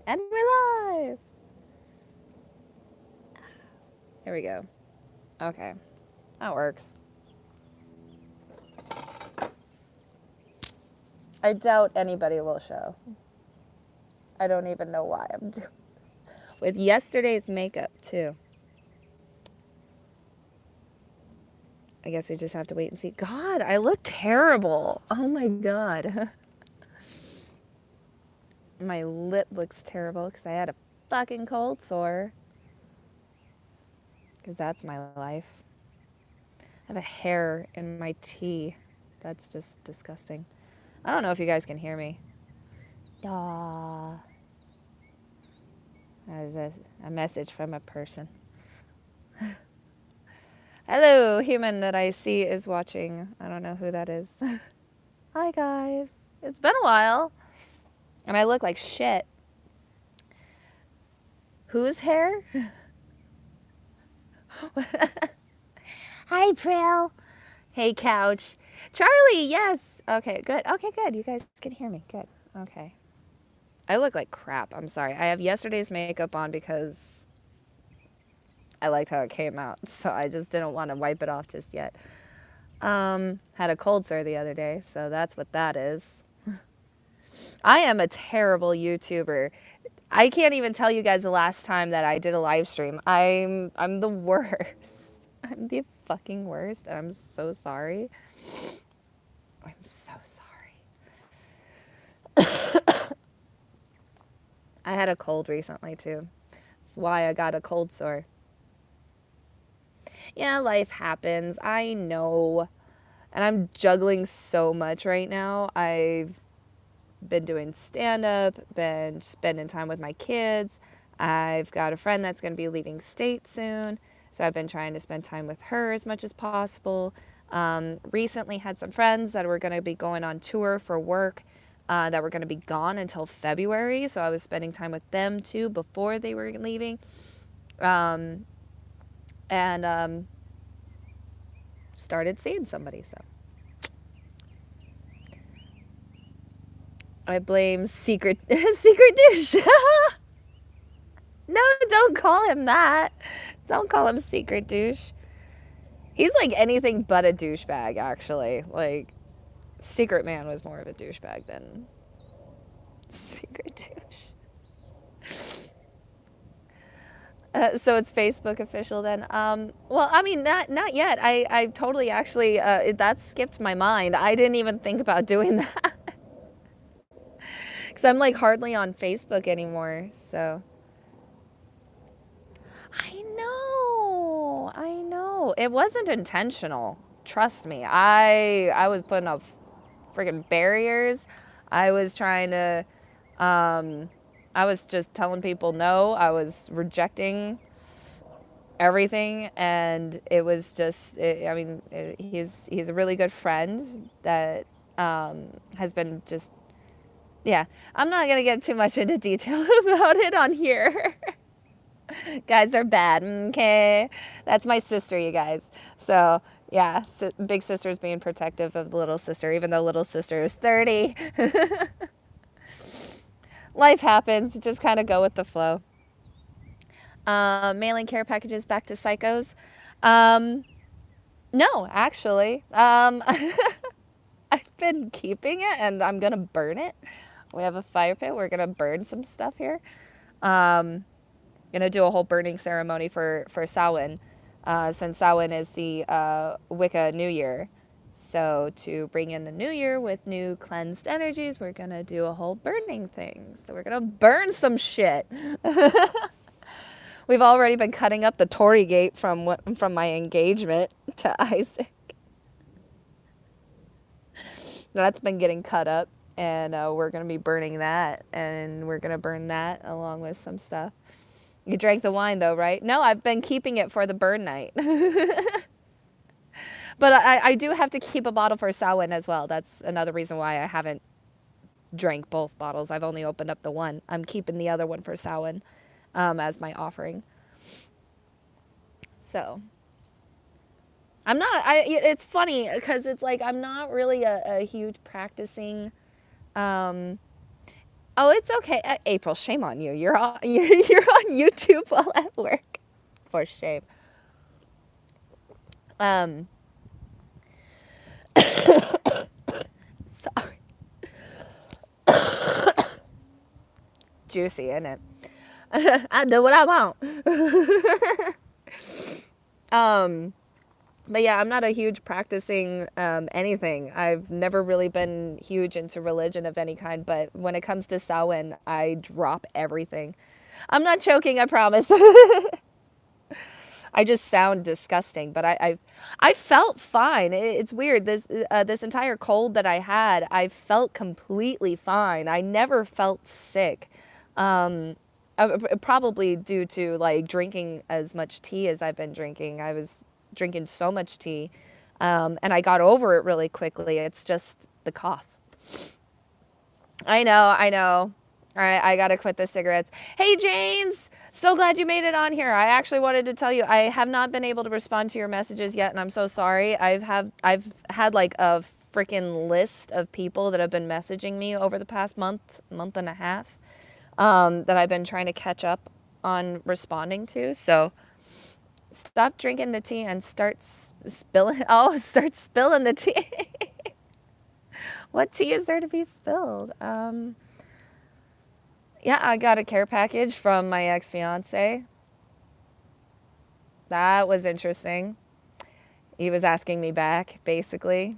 And we're live. Here we go. Okay. That works. I doubt anybody will show. I don't even know why I'm doing with yesterday's makeup too. I guess we just have to wait and see. God, I look terrible. Oh my god. My lip looks terrible because I had a fucking cold sore. Because that's my life. I have a hair in my tea. That's just disgusting. I don't know if you guys can hear me. That was a message from a person. Hello, human that I see is watching. I don't know who that is. Hi, guys. It's been a while. And I look like shit. Whose hair? Hi, Prill. Hey, Couch. Charlie, yes. Okay, good. Okay, good. You guys can hear me. Good. Okay. I look like crap. I'm sorry. I have yesterday's makeup on because I liked how it came out. So I just didn't want to wipe it off just yet. Had a cold sore the other day, so that's what that is. I am a terrible YouTuber. I can't even tell you guys the last time that I did a live stream. I'm the worst. I'm the fucking worst. I'm so sorry. I'm so sorry. I had a cold recently too. That's why I got a cold sore. Yeah, life happens. I know. And I'm juggling so much right now. I've been doing stand-up, been spending time with my kids. I've got a friend that's going to be leaving state soon, so I've been trying to spend time with her as much as possible. Recently had some friends that were going to be going on tour for work that were going to be gone until February, so I was spending time with them too before they were leaving. And started seeing somebody, so I blame secret douche. No, don't call him that. Don't call him secret douche. He's like anything but a douchebag, actually. Like, Secret Man was more of a douchebag than secret douche. So it's Facebook official then. Well, I mean, not yet. I totally actually that skipped my mind. I didn't even think about doing that because I'm like hardly on Facebook anymore. So I know. It wasn't intentional. Trust me. I was putting up friggin' barriers. I was trying to. I was just telling people no. I was rejecting everything, and it was just. He's a really good friend that has been just. Yeah, I'm not gonna get too much into detail about it on here. Guys are bad, okay? That's my sister, you guys. So, yeah, big sister's being protective of the little sister, even though little sister is 30. Life happens. Just kind of go with the flow. Mailing care packages back to psychos. No, actually. I've been keeping it, and I'm going to burn it. We have a fire pit. We're going to burn some stuff here. Gonna do a whole burning ceremony for Samhain, since Samhain is the Wicca New Year. So to bring in the new year with new cleansed energies, we're gonna do a whole burning thing. So we're gonna burn some shit. We've already been cutting up the Tory gate from my engagement to Isaac. That's been getting cut up, and we're gonna be burning that, and we're gonna burn that along with some stuff. You drank the wine though, right? No, I've been keeping it for the burn night. But I do have to keep a bottle for Samhain as well. That's another reason why I haven't drank both bottles. I've only opened up the one. I'm keeping the other one for Samhain as my offering. So I'm not. It's funny because it's like I'm not really a huge practicing Oh, it's okay. April, shame on you. You're on you're on YouTube while at work. For shame. Um, sorry. Juicy, isn't it? I do what I want. Um, but yeah, I'm not a huge practicing anything. I've never really been huge into religion of any kind, but when it comes to Samhain, I drop everything. I'm not choking, I promise. I just sound disgusting, but I felt fine. It's weird. This entire cold that I had, I felt completely fine. I never felt sick. Um, Probably due to like drinking as much tea as I've been drinking. I was drinking so much tea, and I got over it really quickly. It's just the cough. I know, I know. All right, I gotta quit the cigarettes. Hey, James, so glad you made it on here. I actually wanted to tell you I have not been able to respond to your messages yet, and I'm so sorry. I've had like a freaking list of people that have been messaging me over the past month and a half, that I've been trying to catch up on responding to. So stop drinking the tea and start spilling. Oh, start spilling the tea. What tea is there to be spilled? Yeah, I got a care package from my ex-fiance. That was interesting. He was asking me back, basically.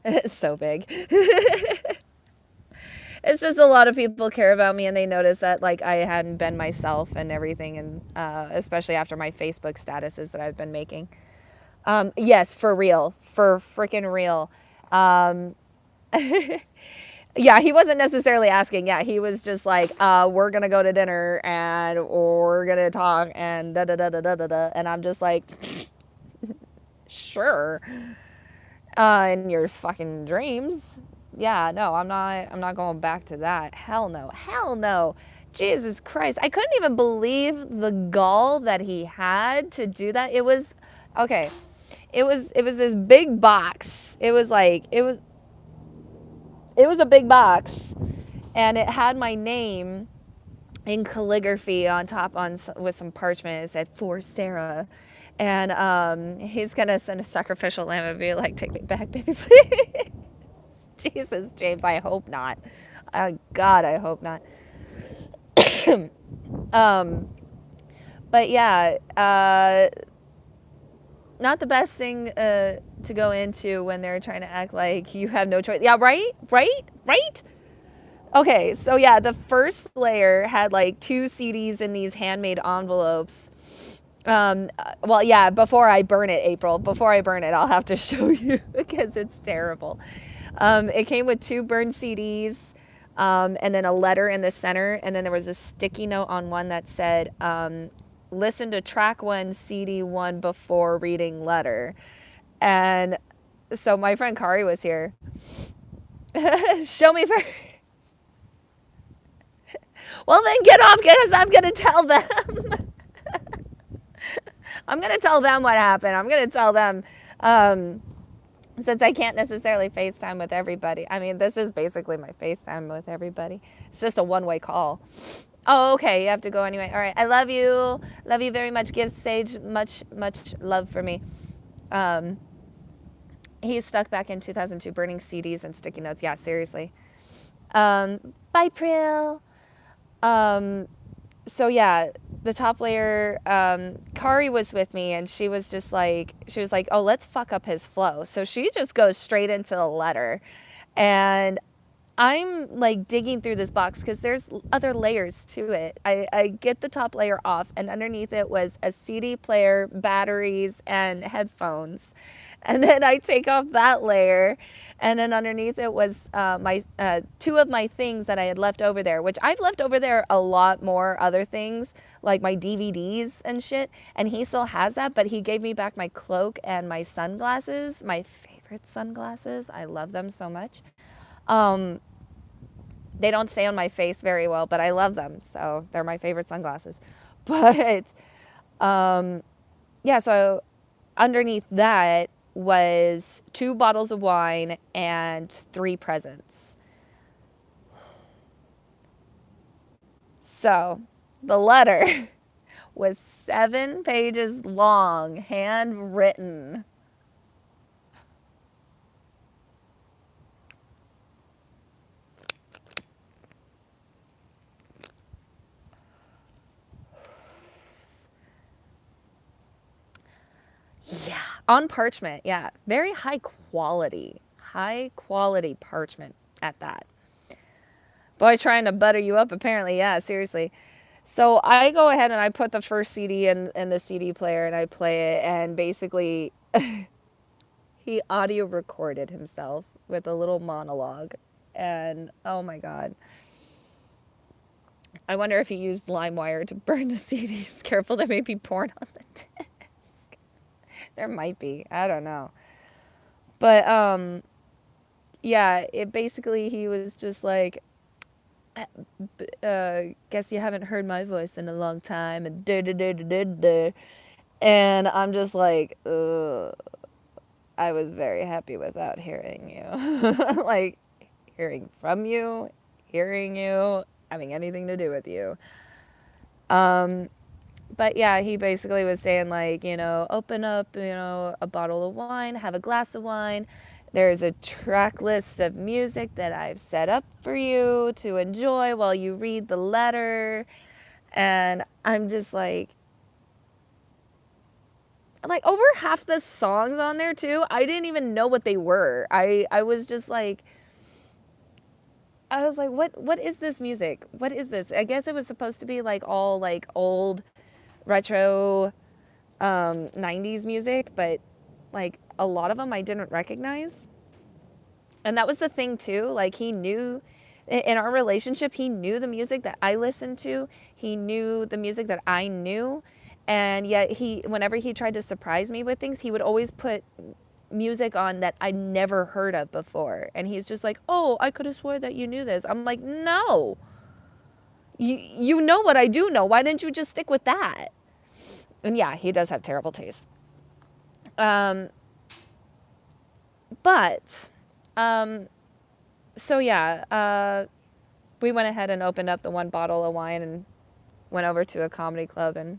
It's so big. It's just a lot of people care about me and they notice that like I hadn't been myself and everything, and especially after my Facebook statuses that I've been making. Yes, for real. For freaking real. Um, Yeah, he wasn't necessarily asking. Yeah, he was just like, we're gonna go to dinner and we're gonna talk and da da da da da da da. And I'm just like, sure. In your fucking dreams. Yeah, no, I'm not going back to that. Hell no. Hell no. Jesus Christ. I couldn't even believe the gall that he had to do that. It was okay. It was this big box. It was a big box, and it had my name in calligraphy on top with some parchment. It said for Sarah, and he's gonna send a sacrificial lamb and be like, "Take me back, baby, please." Jesus, James, I hope not. God, I hope not. um, but yeah, not the best thing to go into when they're trying to act like you have no choice. Yeah, right, right, right. Okay, so yeah, the first layer had like 2 CDs in these handmade envelopes. Well, yeah, before I burn it, April, before I burn it, I'll have to show you because it's terrible. It came with 2 burned CDs, and then a letter in the center, and then there was a sticky note on one that said, listen to track 1, CD 1 before reading letter. And so my friend Kari was here. Show me first. Well, then get off because I'm going to tell them. I'm going to tell them what happened. I'm going to tell them, since I can't necessarily FaceTime with everybody. I mean, this is basically my FaceTime with everybody. It's just a one-way call. Oh, okay. You have to go anyway. All right. I love you. Love you very much. Give Sage much, much love for me. He's stuck back in 2002 burning CDs and sticky notes. Yeah, seriously. Bye, Prill. So yeah, the top layer, Kari was with me and she was like, oh, let's fuck up his flow. So she just goes straight into the letter. And I'm like digging through this box because there's other layers to it. I get the top layer off, and underneath it was a CD player, batteries, and headphones. And then I take off that layer, and then underneath it was my 2 of my things that I had left over there, which I've left over there a lot more other things, like my DVDs and shit. And he still has that, but he gave me back my cloak and my sunglasses, my favorite sunglasses. I love them so much. They don't stay on my face very well, but I love them. So they're my favorite sunglasses. But yeah, so underneath that was 2 bottles of wine and 3 presents. So the letter was 7 pages long, handwritten. Yeah, on parchment. Yeah, very high quality parchment at that. Boy, trying to butter you up, apparently. Yeah, seriously. So I go ahead and I put the first CD in the CD player and I play it. And basically, he audio recorded himself with a little monologue. And oh my God. I wonder if he used LimeWire to burn the CDs. Careful, there may be porn on the disc. There might be. I don't know. But yeah, it basically he was just like, guess you haven't heard my voice in a long time, and da da da da da. And I'm just like, ugh. I was very happy without hearing you. Like, hearing from you, hearing you, having anything to do with you. But yeah, he basically was saying, like, open up, a bottle of wine, have a glass of wine. There's a track list of music that I've set up for you to enjoy while you read the letter. And I'm just like over half the songs on there too, I didn't even know what they were. I was just like, I was like, what is this music? What is this? I guess it was supposed to be like all like old retro 90s music, but like a lot of them I didn't recognize. And that was the thing too. Like he knew in our relationship, he knew the music that I listened to. He knew the music that I knew. And yet whenever he tried to surprise me with things, he would always put music on that I never heard of before. And he's just like, "Oh, I could have swore that you knew this." I'm like, "No. You know what I do know. Why didn't you just stick with that?" And yeah, he does have terrible taste. But so yeah, we went ahead and opened up the one bottle of wine and went over to a comedy club and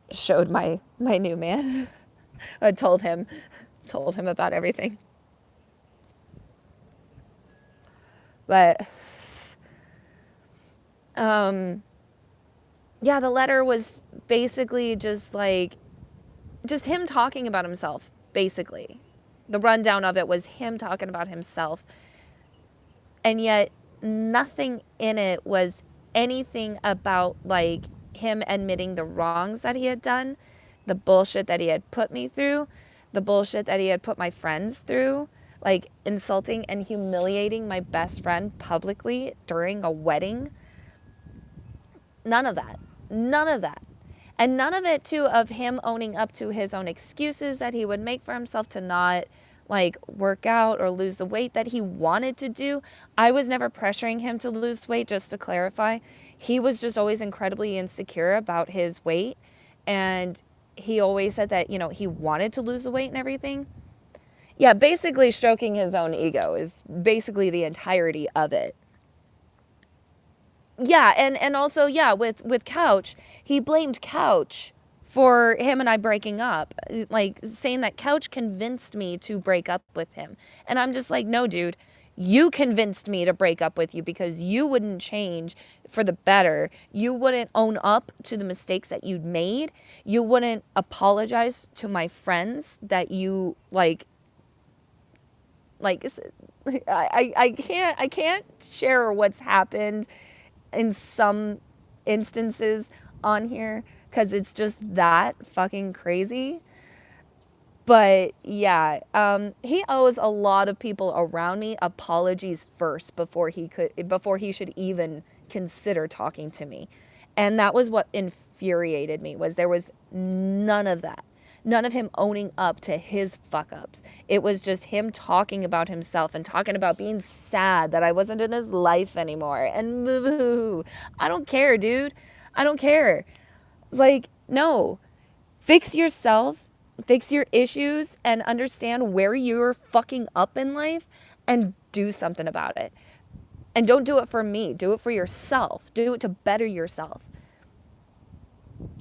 showed my new man. I told him about everything. But yeah, the letter was basically just him talking about himself, basically. The rundown of it was him talking about himself. And yet nothing in it was anything about like him admitting the wrongs that he had done, the bullshit that he had put me through, the bullshit that he had put my friends through, like insulting and humiliating my best friend publicly during a wedding. None of that. None of that. And none of it, too, of him owning up to his own excuses that he would make for himself to not like work out or lose the weight that he wanted to do. I was never pressuring him to lose weight, just to clarify. He was just always incredibly insecure about his weight. And he always said that, he wanted to lose the weight and everything. Yeah, basically stroking his own ego is basically the entirety of it. Yeah, and also yeah, with Couch, he blamed Couch for him and I breaking up, like saying that Couch convinced me to break up with him. And I'm just like, "No, dude. You convinced me to break up with you because you wouldn't change for the better. You wouldn't own up to the mistakes that you'd made. You wouldn't apologize to my friends that you like I can't share what's happened in some instances on here because it's just that fucking crazy. But yeah, he owes a lot of people around me apologies first before he should even consider talking to me. And that was what infuriated me, was there was none of that. None of him owning up to his fuck ups. It was just him talking about himself and talking about being sad that I wasn't in his life anymore. And boo. I don't care, dude. I don't care. Like, no. Fix yourself, fix your issues, and understand where you're fucking up in life and do something about it. And don't do it for me. Do it for yourself. Do it to better yourself.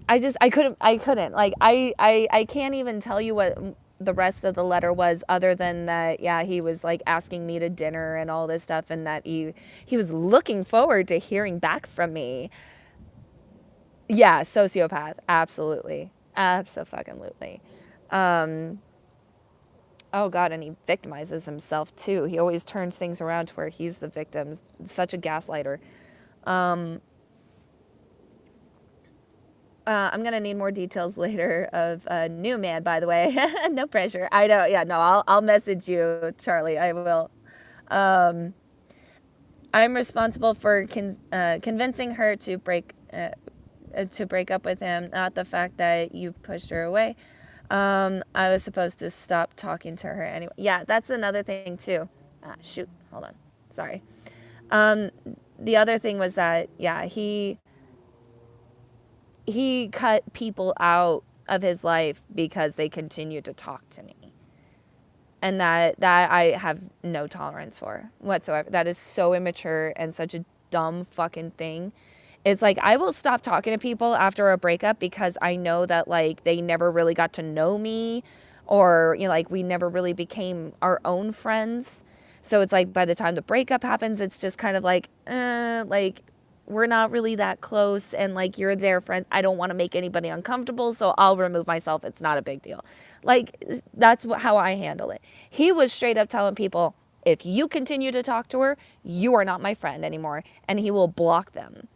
I couldn't. Like, I can't even tell you what the rest of the letter was, other than that, yeah, he was like asking me to dinner and all this stuff, and that he was looking forward to hearing back from me. Yeah, sociopath. Absolutely. Absolutely. Um, oh God, and he victimizes himself too. He always turns things around to where he's the victim. Such a gaslighter. Um, I'm gonna need more details later of a new man, by the way. No pressure. I know. Yeah, no. I'll message you, Charlie. I will. Um, I'm responsible for convincing her to break up with him. Not the fact that you pushed her away. I was supposed to stop talking to her anyway. Yeah, that's another thing too. Ah, shoot. Hold on. Sorry. Um, the other thing was that, yeah, he cut people out of his life because they continued to talk to me. And that I have no tolerance for whatsoever. That is so immature and such a dumb fucking thing. It's like, I will stop talking to people after a breakup because I know that, like, they never really got to know me, or, you know, like, we never really became our own friends. So it's like, by the time the breakup happens, it's just kind of like, we're not really that close, and like, you're their friends. I don't want to make anybody uncomfortable, so I'll remove myself. It's not a big deal. Like, that's how I handle it. He was straight up telling people, if you continue to talk to her, you are not my friend anymore, and he will block them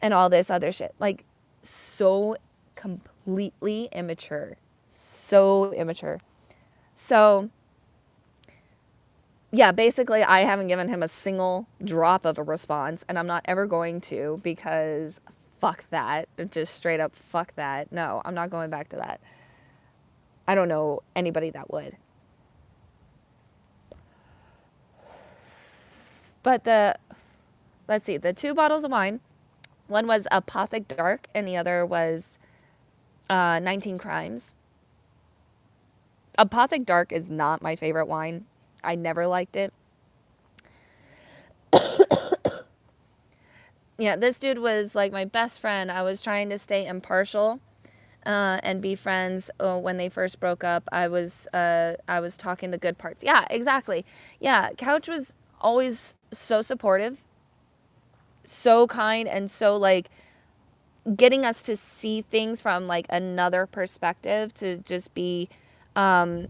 and all this other shit. Like, so completely immature. So immature. So, yeah, basically, I haven't given him a single drop of a response, and I'm not ever going to, because fuck that. Just straight up fuck that. No, I'm not going back to that. I don't know anybody that would. But let's see, the 2 bottles of wine, one was Apothic Dark and the other was 19 Crimes. Apothic Dark is not my favorite wine. I never liked it. Yeah, this dude was like my best friend. I was trying to stay impartial and be friends when they first broke up. I was talking the good parts. Yeah, exactly. Yeah, Couch was always so supportive, so kind, and so like getting us to see things from like another perspective, to just be better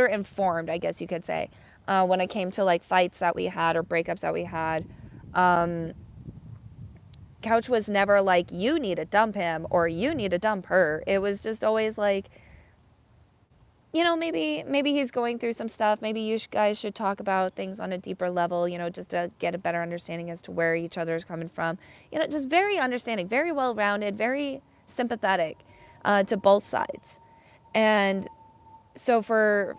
informed, I guess you could say, when it came to like fights that we had or breakups that we had. Couch was never like, you need to dump him or you need to dump her. It was just always like, you know, maybe he's going through some stuff. Maybe you guys should talk about things on a deeper level, you know, just to get a better understanding as to where each other is coming from. You know, just very understanding, very well-rounded, very sympathetic to both sides. And so for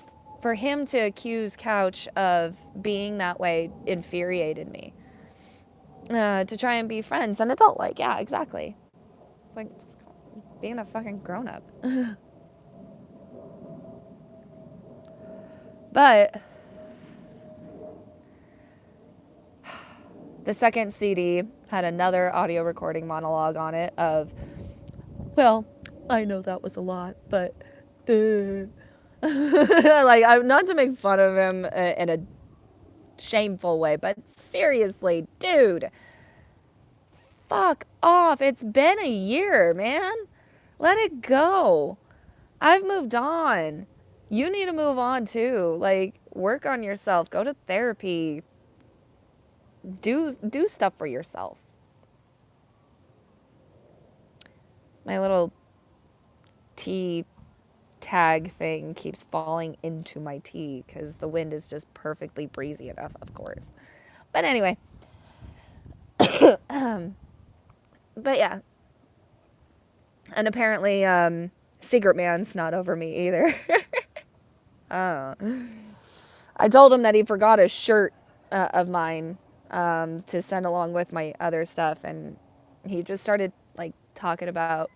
him to accuse Couch of being that way infuriated me. To try and be friends, an adult, like, yeah, exactly. It's like being a fucking grown-up. But the second CD had another audio recording monologue on it of, well, I know that was a lot, but like, I'm not to make fun of him in a shameful way, but seriously, dude, fuck off. It's been a year, man. Let it go. I've moved on. You need to move on too. Like, work on yourself. Go to therapy. Do stuff for yourself. My little tea tag thing keeps falling into my tea because the wind is just perfectly breezy enough, of course. But anyway. But yeah. And apparently, Secret Man's not over me either. I told him that he forgot a shirt of mine to send along with my other stuff, and he just started like talking about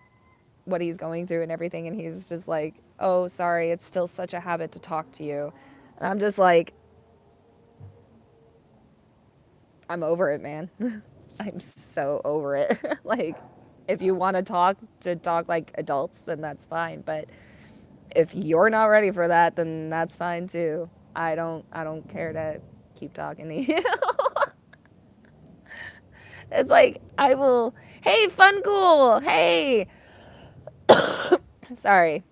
what he's going through and everything, and he's just like, oh, sorry, it's still such a habit to talk to you. And I'm just like, I'm over it, man. I'm so over it. Like, if you want to talk like adults, then that's fine. But if you're not ready for that, then that's fine too. I don't care to keep talking to you. It's like I will. Hey, fun cool. Hey, sorry.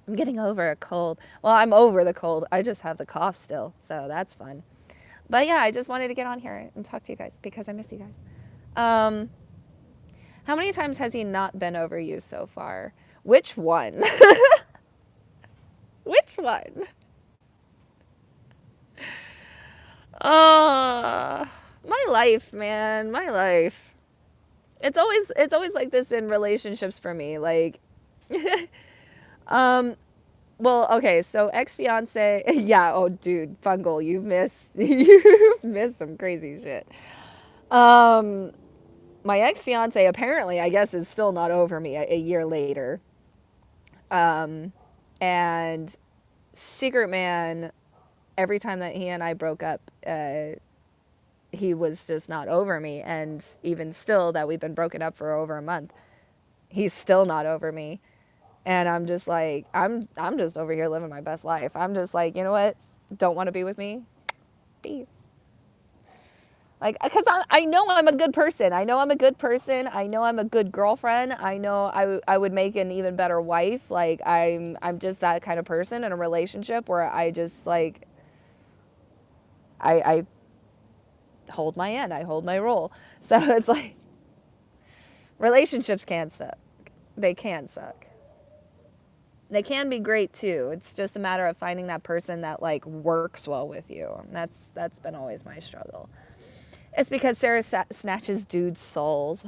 I'm getting over a cold. Well, I'm over the cold. I just have the cough still, so that's fun. But yeah, I just wanted to get on here and talk to you guys because I miss you guys. Um, how many times has he not been over you so far? Which one? Which one? Uh, my life, man, my life. It's always like this in relationships for me. Like, um, well, okay, so ex-fiance, yeah, oh dude, fungal, you missed some crazy shit. Um, my ex-fiance apparently, I guess, is still not over me a year later. Um, and Secret Man, every time that he and I broke up, he was just not over me. And even still, that we've been broken up for over a month, he's still not over me. And I'm just like, I'm just over here living my best life. I'm just like, you know what? Don't want to be with me? Peace. Like, because I know I'm a good person. I know I'm a good person. I know I'm a good girlfriend. I know I would make an even better wife. Like, I'm just that kind of person in a relationship where I just, like, I hold my end. I hold my role. So it's like, relationships can suck. They can suck. They can be great too. It's just a matter of finding that person that like works well with you. And that's been always my struggle. It's because Sarah snatches dudes' souls.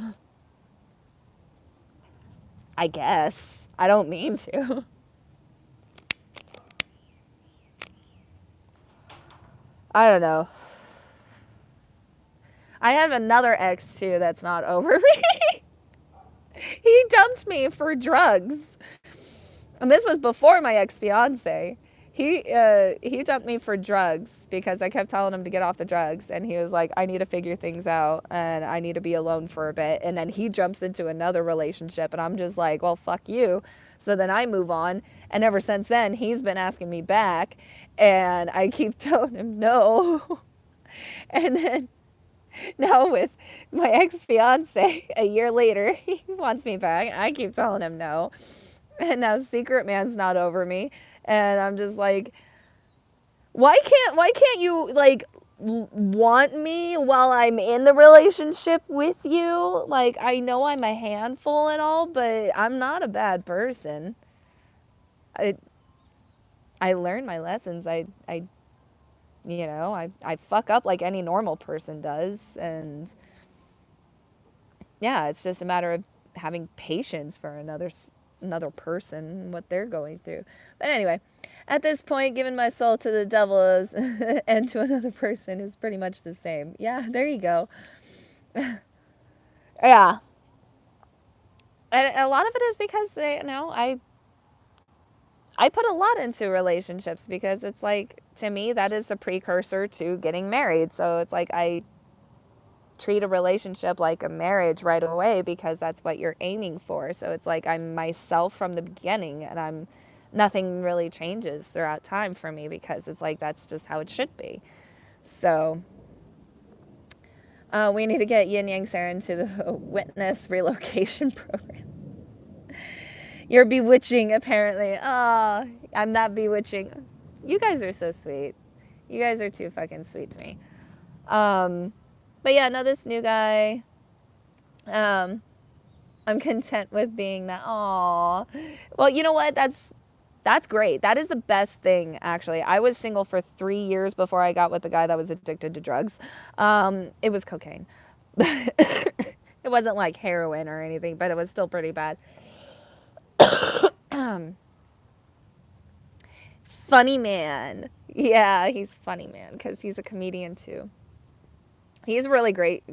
I guess. I don't mean to. I don't know. I have another ex too that's not over me. He dumped me for drugs. And this was before my ex-fiance. He dumped me for drugs because I kept telling him to get off the drugs, and he was like, I need to figure things out and I need to be alone for a bit. And then he jumps into another relationship, and I'm just like, well, fuck you. So then I move on, and ever since then he's been asking me back, and I keep telling him no. And then now with my ex-fiance, a year later, he wants me back. I keep telling him no. And now Secret Man's not over me. And I'm just like, why can't you like want me while I'm in the relationship with you? Like, I know I'm a handful and all, but I'm not a bad person. I I learned my lessons. I fuck up like any normal person does, and yeah, it's just a matter of having patience for another person, what they're going through. But anyway, at this point, giving my soul to the devil is, and to another person is pretty much the same. Yeah, there you go. Yeah. And a lot of it is because I put a lot into relationships because it's like, to me, that is the precursor to getting married. So it's like I treat a relationship like a marriage right away because that's what you're aiming for. So it's like I'm myself from the beginning, and nothing really changes throughout time for me because it's like that's just how it should be. So we need to get Yinyangsara into the witness relocation program. You're bewitching, apparently. Oh, I'm not bewitching. You guys are so sweet. You guys are too fucking sweet to me. But yeah, no, this new guy, I'm content with being that. Aw. Well, you know what? That's great. That is the best thing, actually. I was single for 3 years before I got with the guy that was addicted to drugs. It was cocaine. It wasn't like heroin or anything, but it was still pretty bad. Funny man. Yeah, he's funny man because he's a comedian too. He's a really great,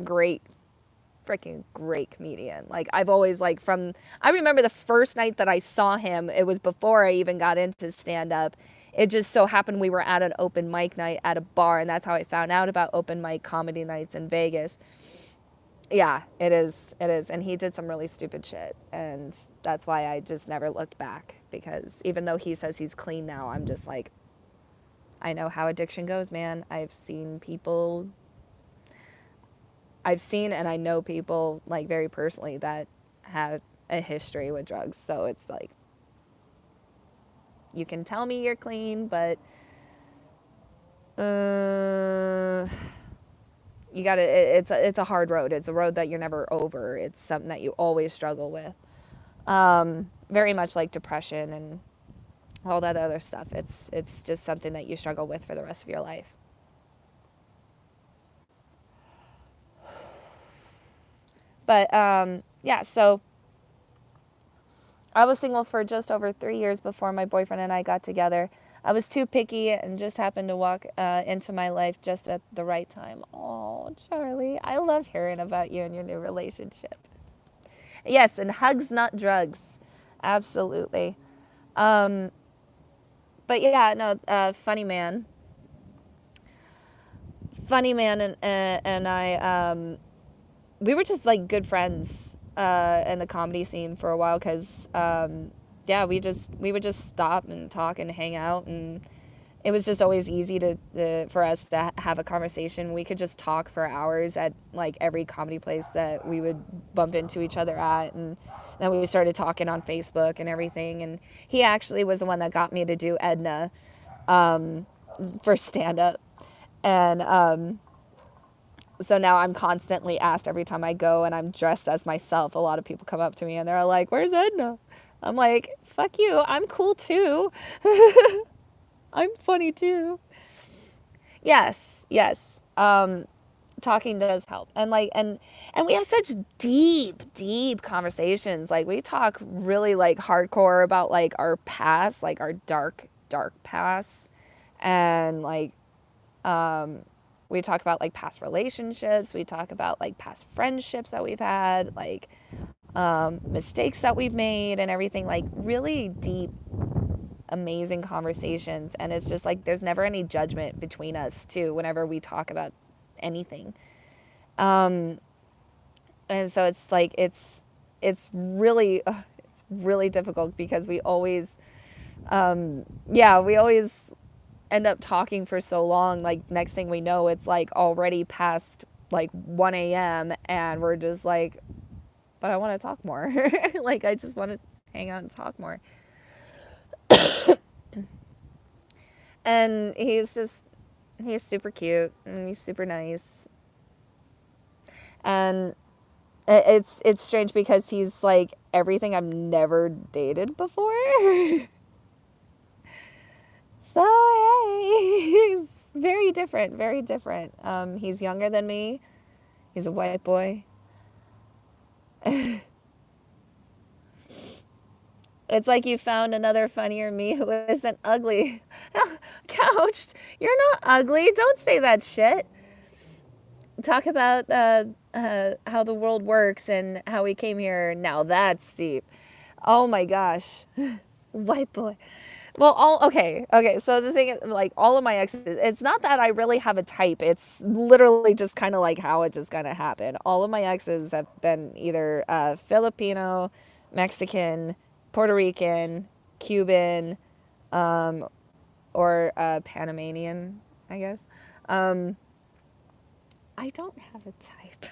freaking great comedian. Like, I've always, like, I remember the first night that I saw him, it was before I even got into stand up, it just so happened we were at an open mic night at a bar, and that's how I found out about open mic comedy nights in Vegas. Yeah, it is. It is. And he did some really stupid shit. And that's why I just never looked back. Because even though he says he's clean now, I'm just like, I know how addiction goes, man. I've seen and I know people, like, very personally that have a history with drugs. So it's like, you can tell me you're clean, but uh, you gotta, it's a hard road. It's a road that you're never over. It's something that you always struggle with. Very much like depression and all that other stuff. It's just something that you struggle with for the rest of your life. But yeah, so I was single for just over 3 years before my boyfriend and I got together. I was too picky and just happened to walk into my life just at the right time. Oh, Charlie, I love hearing about you and your new relationship. Yes, and hugs, not drugs. Absolutely. Um, but yeah, no, funny man, and I, we were just like good friends in the comedy scene for a while because, yeah, we would just stop and talk and hang out, and it was just always easy to for us to have a conversation. We could just talk for hours at like every comedy place that we would bump into each other at, and then we started talking on Facebook and everything. And he actually was the one that got me to do Edna for stand up, and so now I'm constantly asked every time I go and I'm dressed as myself. A lot of people come up to me and they're like, "Where's Edna?" I'm like, "Fuck you. I'm cool too. I'm funny too." Yes, yes. Talking does help. And like and we have such deep conversations. Like we talk really like hardcore about like our past, like our dark past. And like we talk about like past relationships. We talk about like past friendships that we've had, like mistakes that we've made and everything, like really deep, amazing conversations. And it's just like there's never any judgment between us too whenever we talk about anything. And so it's like it's really difficult because we always we always end up talking for so long. Like next thing we know, it's like already past like 1 a.m. and we're just like, but I want to talk more. Like I just want to hang out and talk more. And he's super cute and he's super nice. And it's strange because he's like everything I've never dated before. So hey, he's very different, very different. He's younger than me. He's a white boy. It's like you found another funnier me who isn't ugly. Couched, you're not ugly. Don't say that shit. Talk about how the world works and how we came here. Now that's deep. Oh my gosh. White boy. Well, okay. So the thing is, like, all of my exes, it's not that I really have a type. It's literally just kind of like how it just kind of happened. All of my exes have been either Filipino, Mexican, Puerto Rican, Cuban, or Panamanian, I guess. Um, I don't have a type.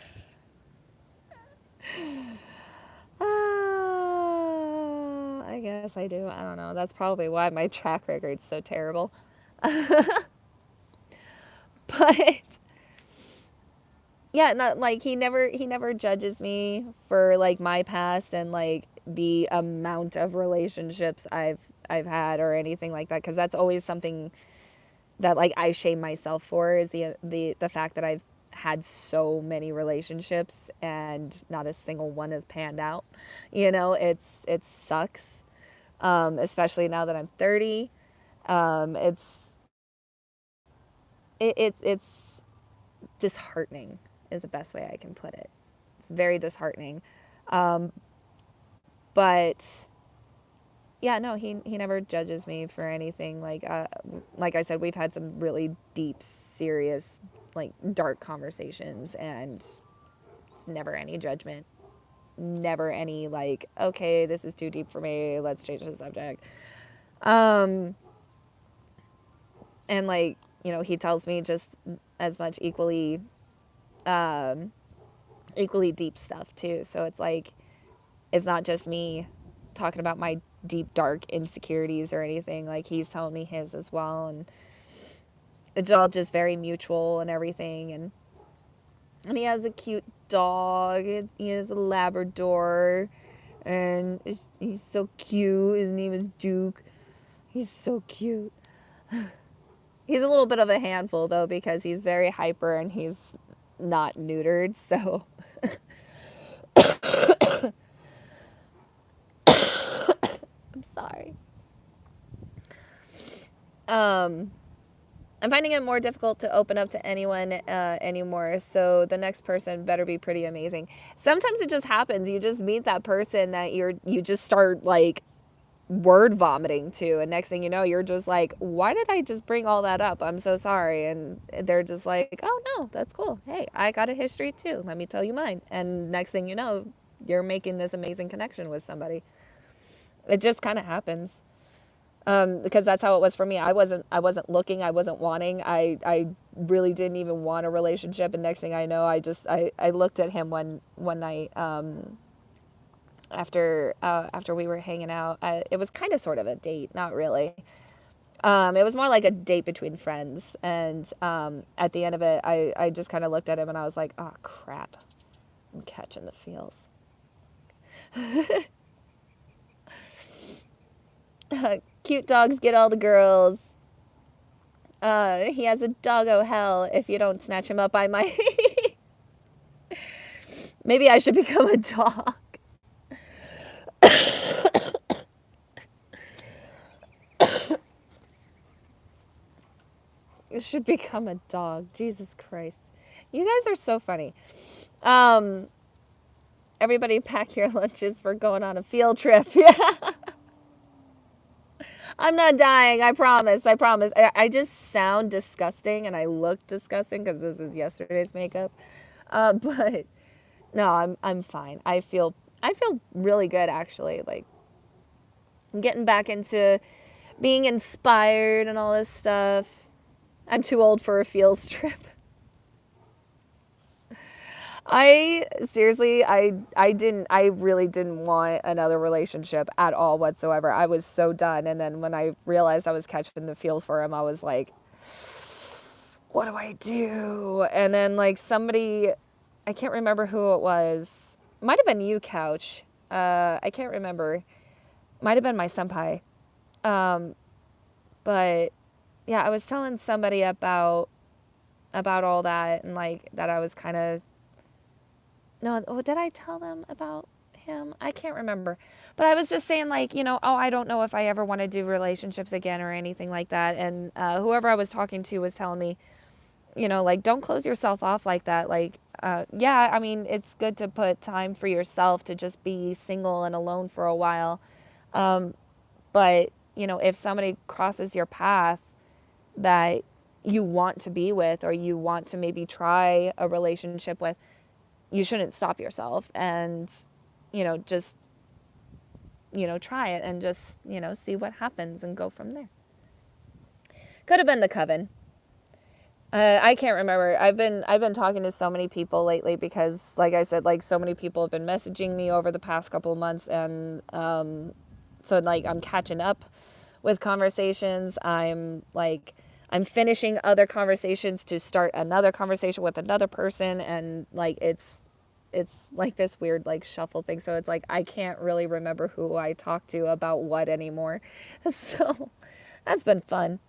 I guess I do. I don't know. That's probably why my track record's so terrible. But yeah, not like he never judges me for like my past and like the amount of relationships I've had or anything like that, because that's always something that like I shame myself for, is the fact that I've had so many relationships and not a single one has panned out. It sucks. Especially now that I'm 30. It's it's disheartening is the best way I can put it. It's very disheartening. Um, but yeah, no, he never judges me for anything. Like I said, we've had some really deep, serious, like dark conversations, and it's never any judgment, never any like, okay, this is too deep for me, let's change the subject. Um, and like, he tells me just as much um, equally deep stuff too. So it's like, it's not just me talking about my deep, dark insecurities or anything. Like, he's telling me his as well. And it's all just very mutual and everything. And he has a cute dog. He has a Labrador. And he's so cute. His name is Duke. He's so cute. He's a little bit of a handful, though, because he's very hyper and he's not neutered. So I'm sorry. Um, I'm finding it more difficult to open up to anyone anymore. So the next person better be pretty amazing. Sometimes it just happens. You just meet that person that you just start like word vomiting to, and next thing you know, you're just like, why did I just bring all that up? I'm so sorry. And they're just like, oh no, that's cool. Hey, I got a history too. Let me tell you mine. And next thing you know, you're making this amazing connection with somebody. It just kind of happens. Because that's how it was for me. I wasn't looking, I wasn't wanting. I really didn't even want a relationship, and next thing I know, I looked at him one night after we were hanging out. It was kind of sort of a date, not really. It was more like a date between friends, and at the end of it, I just kind of looked at him and I was like, oh crap, I'm catching the feels. Cute dogs get all the girls. He has a doggo hell. If you don't snatch him up, I might. Maybe I should become a dog. You should become a dog. Jesus Christ. You guys are so funny. Everybody pack your lunches. We're going on a field trip. Yeah. I'm not dying. I promise. I promise. I just sound disgusting and I look disgusting because this is yesterday's makeup. But no, I'm fine. I feel really good actually. Like, I'm getting back into being inspired and all this stuff. I'm too old for a field trip. I really didn't want another relationship at all whatsoever. I was so done. And then when I realized I was catching the feels for him, I was like, what do I do? And then like somebody, I can't remember who it was. Might have been you, Couch. I can't remember. Might have been my senpai. But yeah, I was telling somebody about all that, and like that I was kind of, no, did I tell them about him? I can't remember. But I was just saying, like, oh, I don't know if I ever want to do relationships again or anything like that. And whoever I was talking to was telling me, like, don't close yourself off like that. Like, yeah, I mean, it's good to put time for yourself to just be single and alone for a while. But, if somebody crosses your path that you want to be with, or you want to maybe try a relationship with, you shouldn't stop yourself, and, just, try it and just, see what happens and go from there. Could have been the coven. I can't remember. I've been talking to so many people lately because, like I said, like so many people have been messaging me over the past couple of months, and so like I'm catching up with conversations. I'm finishing other conversations to start another conversation with another person, and like it's like this weird like shuffle thing. So it's like I can't really remember who I talked to about what anymore. So that's been fun.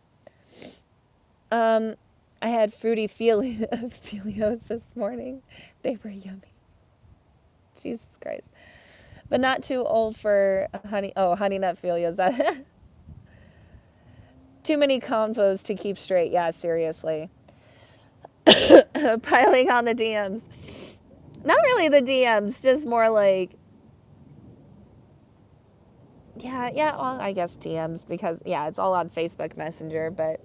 I had fruity Felios this morning. They were yummy. Jesus Christ. But not too old for honey nut Felios. That too many convos to keep straight. Yeah, seriously. Piling on the DMs. Not really the DMs, just more like, Yeah, well, I guess DMs because, yeah, it's all on Facebook Messenger, but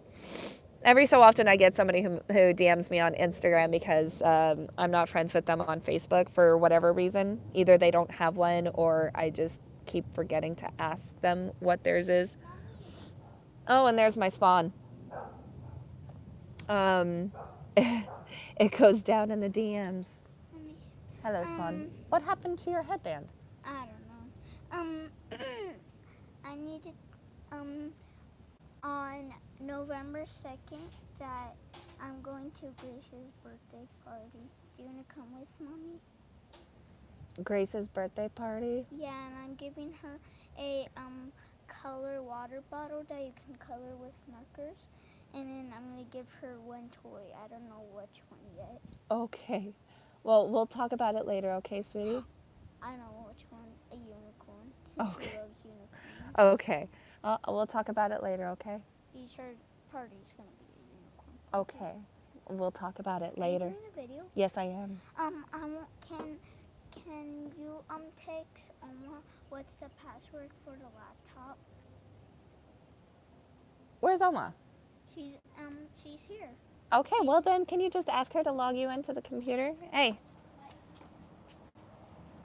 every so often I get somebody who DMs me on Instagram because I'm not friends with them on Facebook for whatever reason. Either they don't have one or I just keep forgetting to ask them what theirs is. Oh, and there's my spawn. Um, it goes down in the DMs. Hello, Spawn. What happened to your headband? I don't know. I needed on November 2nd that I'm going to Grace's birthday party. Do you want to come with Mommy? Grace's birthday party? Yeah, and I'm giving her a color water bottle that you can color with markers. And then I'm going to give her one toy. I don't know which one yet. Okay. Well, we'll talk about it later, okay, sweetie? I know which one. A unicorn. Okay. She loves unicorns. Okay. We'll talk about it later, okay? Her party's going to be a unicorn. Okay. We'll talk about it later. Are you doing a video? Yes, I am. Can you text what's the password for the laptop? Where's Oma? She's here. Okay, well then, can you just ask her to log you into the computer? Hey.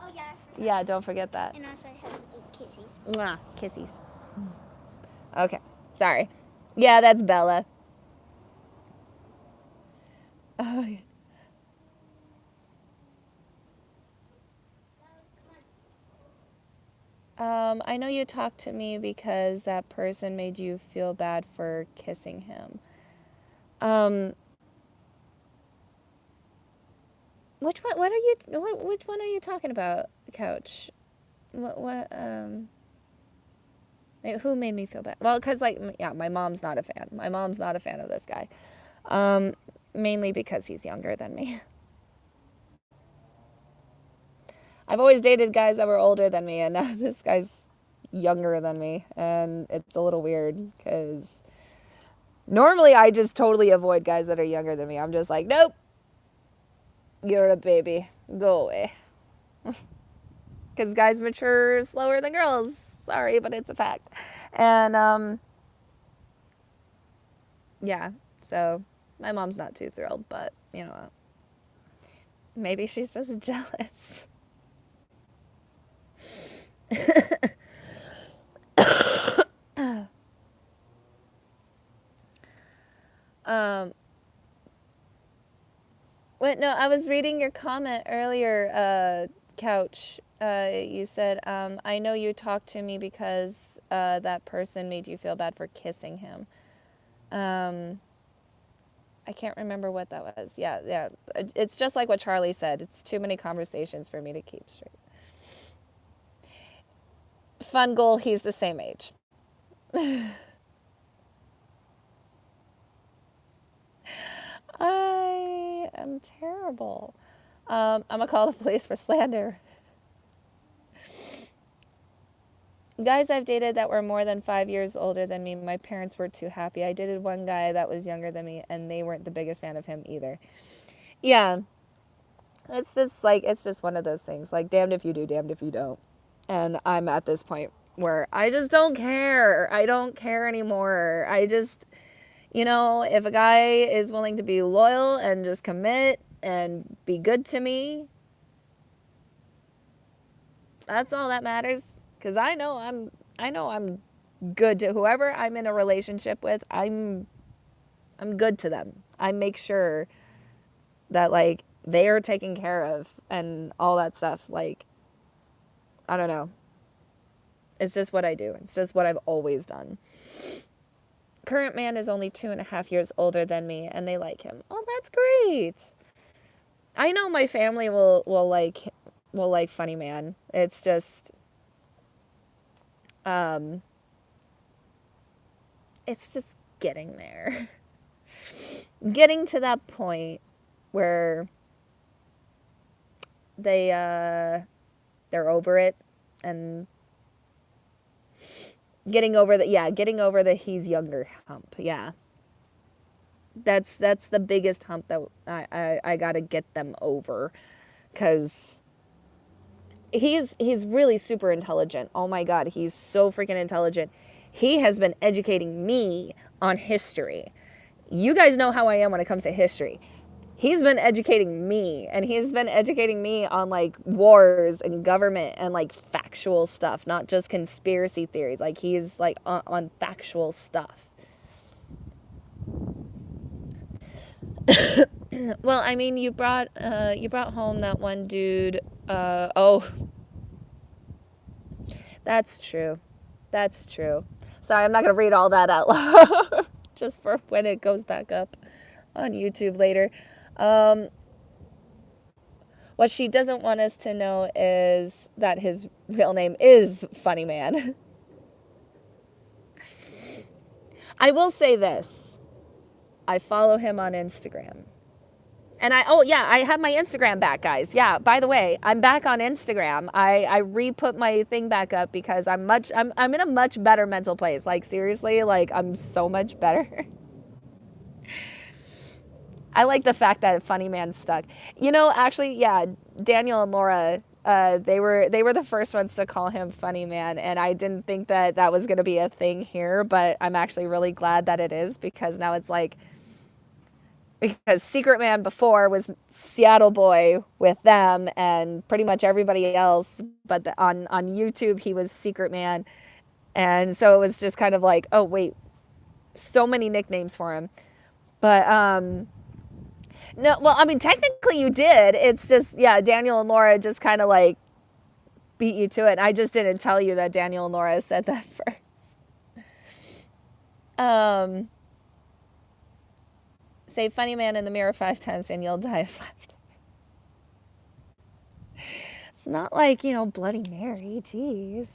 Oh yeah. Yeah, don't forget that. And also I have to do kisses. Mwah, kissies. Okay, sorry. Yeah, that's Bella. Oh, yeah. I know you talked to me because that person made you feel bad for kissing him. Which one? Which one are you talking about, Couch? Like, who made me feel bad? Well, because, like, yeah, my mom's not a fan. My mom's not a fan of this guy. Mainly because he's younger than me. I've always dated guys that were older than me, and now this guy's younger than me, and it's a little weird because normally I just totally avoid guys that are younger than me. I'm just like, nope, you're a baby, go away. Because guys mature slower than girls. Sorry, but it's a fact. And yeah, so my mom's not too thrilled, but you know, maybe she's just jealous. Wait, no, I was reading your comment earlier, Couch. You said, I know you talked to me because that person made you feel bad for kissing him. I can't remember what that was. Yeah. It's just like what Charlie said. It's too many conversations for me to keep straight. Fun goal, he's the same age. I am terrible. I'm going to call the police for slander. Guys I've dated that were more than 5 years older than me, my parents were too happy. I dated one guy that was younger than me, and they weren't the biggest fan of him either. Yeah. It's just one of those things. Like, damned if you do, damned if you don't. And I'm at this point where I just don't care. I don't care anymore. I just, if a guy is willing to be loyal and just commit and be good to me, that's all that matters. Because I know I'm good to whoever I'm in a relationship with. I'm good to them. I make sure that, like, they are taken care of and all that stuff. Like, I don't know. It's just what I do. It's just what I've always done. Current man is only 2.5 years older than me, and they like him. Oh, that's great. I know my family will like funny man. It's just it's just getting there. Getting to that point where they're over it and getting over the he's younger hump. Yeah. That's the biggest hump that I got to get them over, cuz he's really super intelligent. Oh my God, he's so freaking intelligent. He has been educating me on history. You guys know how I am when it comes to history. He's been educating me, and he's been educating me on like wars and government and like factual stuff, not just conspiracy theories. Like he's like on factual stuff. Well, I mean, you brought home that one dude. Oh, that's true. That's true. Sorry, I'm not gonna read all that out loud. Just for when it goes back up on YouTube later. Um, what she doesn't want us to know is that his real name is Funny Man. I will say this. I follow him on Instagram. And oh yeah, I have my Instagram back, guys. Yeah, by the way, I'm back on Instagram. I re-put my thing back up because I'm in a much better mental place. Like seriously, like I'm so much better. I like the fact that Funny Man stuck. You know, actually, yeah, Daniel and Laura, they were the first ones to call him Funny Man, and I didn't think that that was gonna be a thing here, but I'm actually really glad that it is because now it's like because Secret Man before was Seattle Boy with them and pretty much everybody else, but on YouTube he was Secret Man, and so it was just kind of like, oh wait, so many nicknames for him, but no, well, I mean, technically you did. It's just, yeah, Daniel and Laura just kind of like beat you to it. And I just didn't tell you that Daniel and Laura said that first. Um, say Funny Man in the mirror 5 times and you'll die of laughter. It's not like, you know, Bloody Mary. Jeez.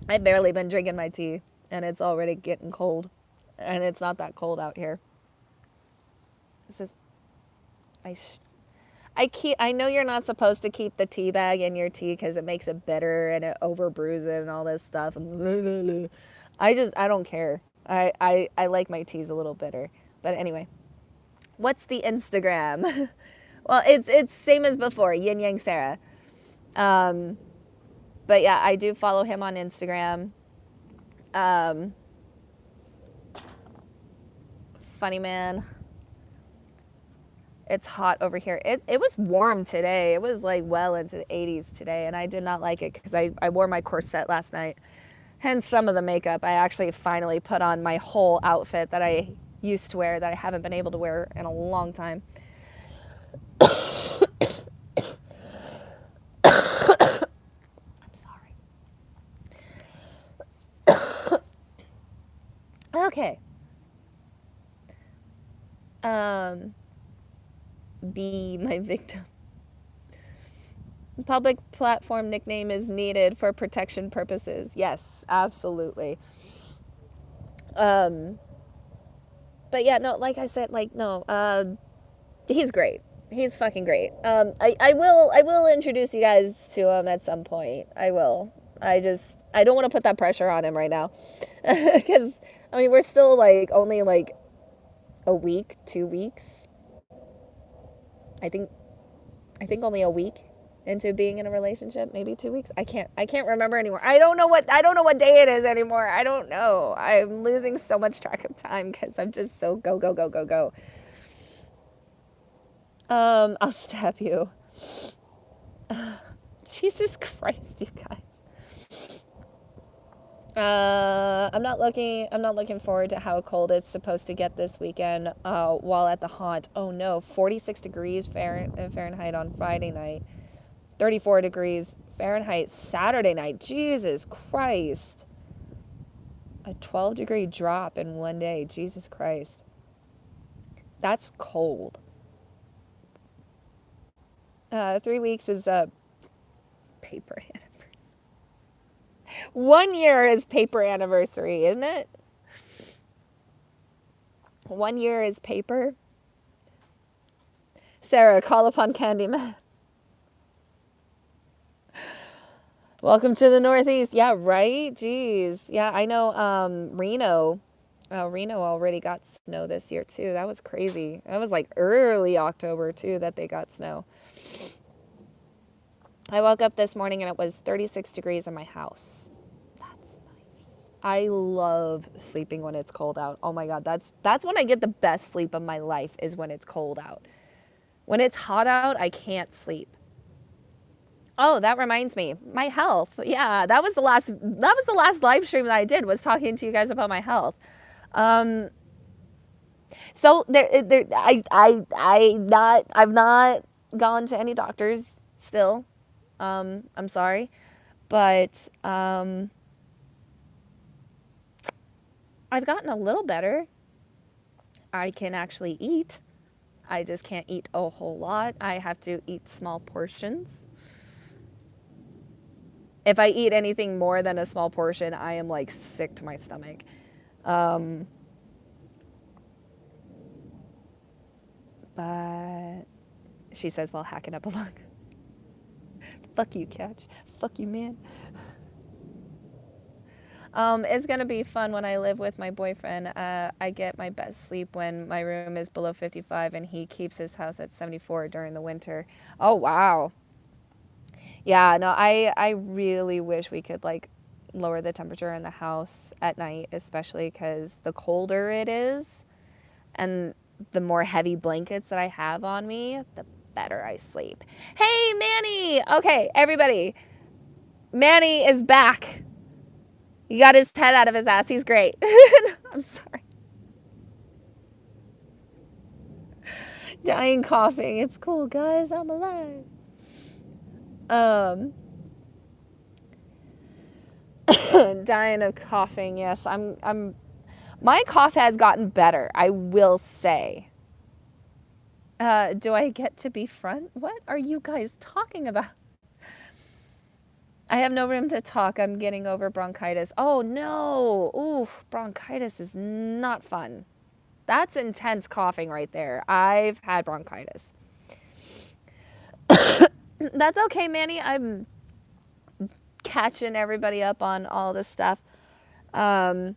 I've barely been drinking my tea and it's already getting cold. And it's not that cold out here. It's just, I know you're not supposed to keep the tea bag in your tea because it makes it bitter and it overbrews it and all this stuff. I don't care. I like my teas a little bitter. But anyway, what's the Instagram? Well, it's same as before, Yinyangsara. But yeah, I do follow him on Instagram. Funny Man. It's hot over here. It was warm today. It was like well into the 80s today, and I did not like it because I wore my corset last night. Hence some of the makeup. I actually finally put on my whole outfit that I used to wear that I haven't been able to wear in a long time. I'm sorry. Okay. Be my victim. Public platform nickname is needed for protection purposes. Yes, absolutely. But yeah, no, like I said, like no, he's great. He's fucking great. I will introduce you guys to him at some point. I will. I don't want to put that pressure on him right now, because I mean we're still like only like a week, 2 weeks. I think only a week into being in a relationship, maybe 2 weeks. I can't remember anymore. I don't know what day it is anymore. I don't know. I'm losing so much track of time because I'm just so go go go go go. I'll stab you. Jesus Christ, you guys. I'm not looking forward to how cold it's supposed to get this weekend while at the haunt. Oh no, 46 degrees Fahrenheit on Friday night. 34 degrees Fahrenheit Saturday night. Jesus Christ. A 12-degree drop in one day. Jesus Christ. That's cold. 3 weeks is a paper anniversary. 1 year is paper anniversary, isn't it? 1 year is paper. Sarah, call upon Candyman. Welcome to the Northeast. Yeah, right? Jeez. Yeah, I know Reno Reno already got snow this year too. That was crazy. That was like early October too that they got snow. I woke up this morning and it was 36 degrees in my house. That's nice. I love sleeping when it's cold out. Oh my god, that's when I get the best sleep of my life is when it's cold out. When it's hot out, I can't sleep. Oh, that reminds me. My health. Yeah, that was the last live stream that I did was talking to you guys about my health. Um so I've not gone to any doctors still. I'm sorry, but I've gotten a little better. I can actually eat. I just can't eat a whole lot. I have to eat small portions. If I eat anything more than a small portion, I am like sick to my stomach. Um, but she says while hacking up a lung. Fuck you, Catch. Fuck you, man. It's gonna be fun when I live with my boyfriend. I get my best sleep when my room is below 55 and he keeps his house at 74 during the winter. Oh wow. Yeah, no, I really wish we could like lower the temperature in the house at night, especially because the colder it is and the more heavy blankets that I have on me, the better I sleep. Hey, Manny! Okay, everybody. Manny is back. He got his head out of his ass. He's great. I'm sorry. Dying coughing. It's cool, guys. I'm alive. Um, dying of coughing. Yes, I'm. My cough has gotten better. I will say. Do I get to be front? What are you guys talking about? I have no room to talk. I'm getting over bronchitis. Oh no. Ooh, bronchitis is not fun. That's intense coughing right there. I've had bronchitis. That's okay, Manny. I'm catching everybody up on all this stuff. Because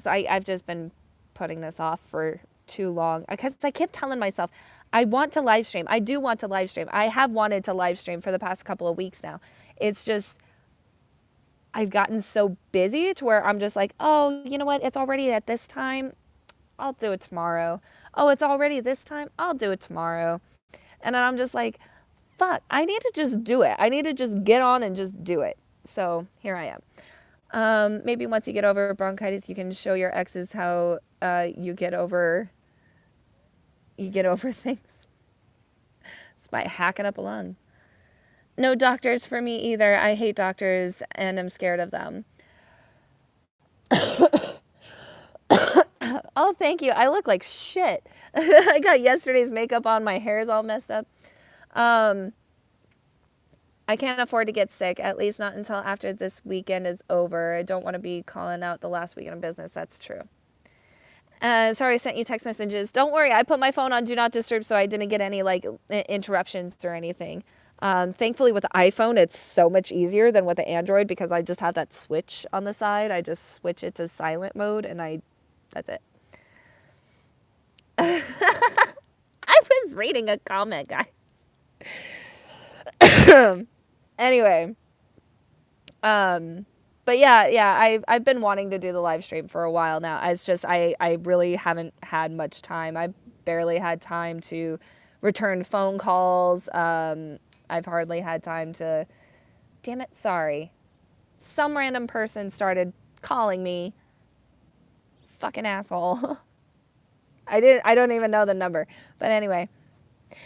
I've just been putting this off for too long. Because I kept telling myself, I want to live stream. I do want to live stream. I have wanted to live stream for the past couple of weeks now. It's just, I've gotten so busy to where I'm just like, oh, you know what? It's already at this time. I'll do it tomorrow. Oh, it's already this time. I'll do it tomorrow. And then I'm just like, fuck, I need to just do it. I need to just get on and just do it. So here I am. Maybe once you get over bronchitis, you can show your exes how you get over things. It's by hacking up a lung. No doctors for me either. I hate doctors and I'm scared of them. Oh, thank you. I look like shit. I got yesterday's makeup on. My hair is all messed up. I can't afford to get sick, at least not until after this weekend is over. I don't want to be calling out the last weekend of business. That's true. Sorry, I sent you text messages. Don't worry, I put my phone on Do Not Disturb so I didn't get any like interruptions or anything. Thankfully, with the iPhone, it's so much easier than with the Android because I just have that switch on the side. I just switch it to silent mode and that's it. I was reading a comment, guys. Anyway, but yeah, I've been wanting to do the live stream for a while now. It's just I really haven't had much time. I barely had time to return phone calls. I've hardly had time to. Damn it! Sorry, some random person started calling me. Fucking asshole. I don't even know the number, but anyway.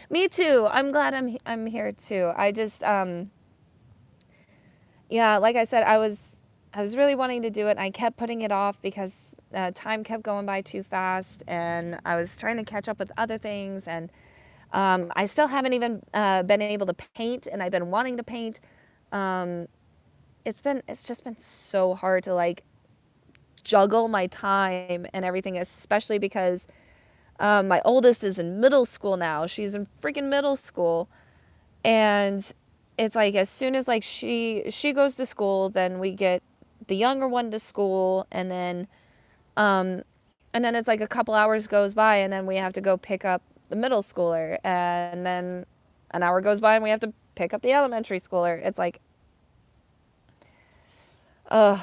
Me too. I'm glad I'm here too. I just yeah, like I said, I was really wanting to do it and I kept putting it off because time kept going by too fast and I was trying to catch up with other things and I still haven't even been able to paint and I've been wanting to paint. It's just been so hard to like juggle my time and everything, especially because my oldest is in middle school now. She's in freaking middle school. And it's like as soon as like she goes to school, then we get the younger one to school and then And then it's like a couple hours goes by, and then we have to go pick up the middle schooler, and then an hour goes by, and we have to pick up the elementary schooler. It's like, ugh.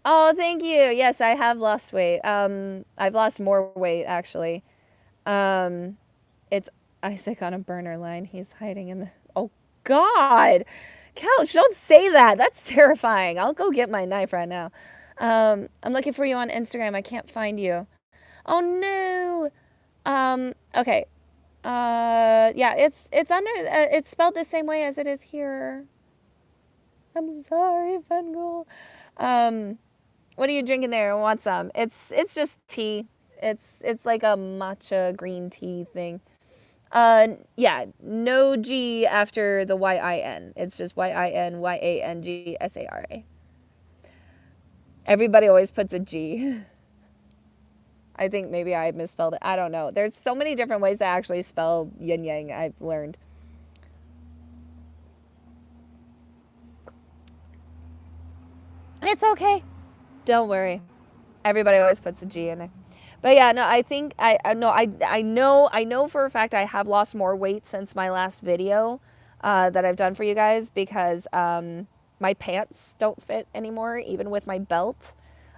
Oh, thank you. Yes, I have lost weight. I've lost more weight actually. Um, it's Isaac on a burner line. He's hiding in the. Oh God, Couch! Don't say that. That's terrifying. I'll go get my knife right now. I'm looking for you on Instagram. I can't find you. Oh no. Okay. Yeah, it's under. It's spelled the same way as it is here. I'm sorry, Fungul. What are you drinking there? Want some? It's just tea. It's like a matcha green tea thing. Yeah, no G after the YIN. It's just YINYANGSARA. Everybody always puts a G. I think maybe I misspelled it. I don't know. There's so many different ways to actually spell yin yang, I've learned. It's okay. Don't worry. Everybody always puts a G in it. But yeah, no, I think I know for a fact I have lost more weight since my last video that I've done for you guys because my pants don't fit anymore, even with my belt.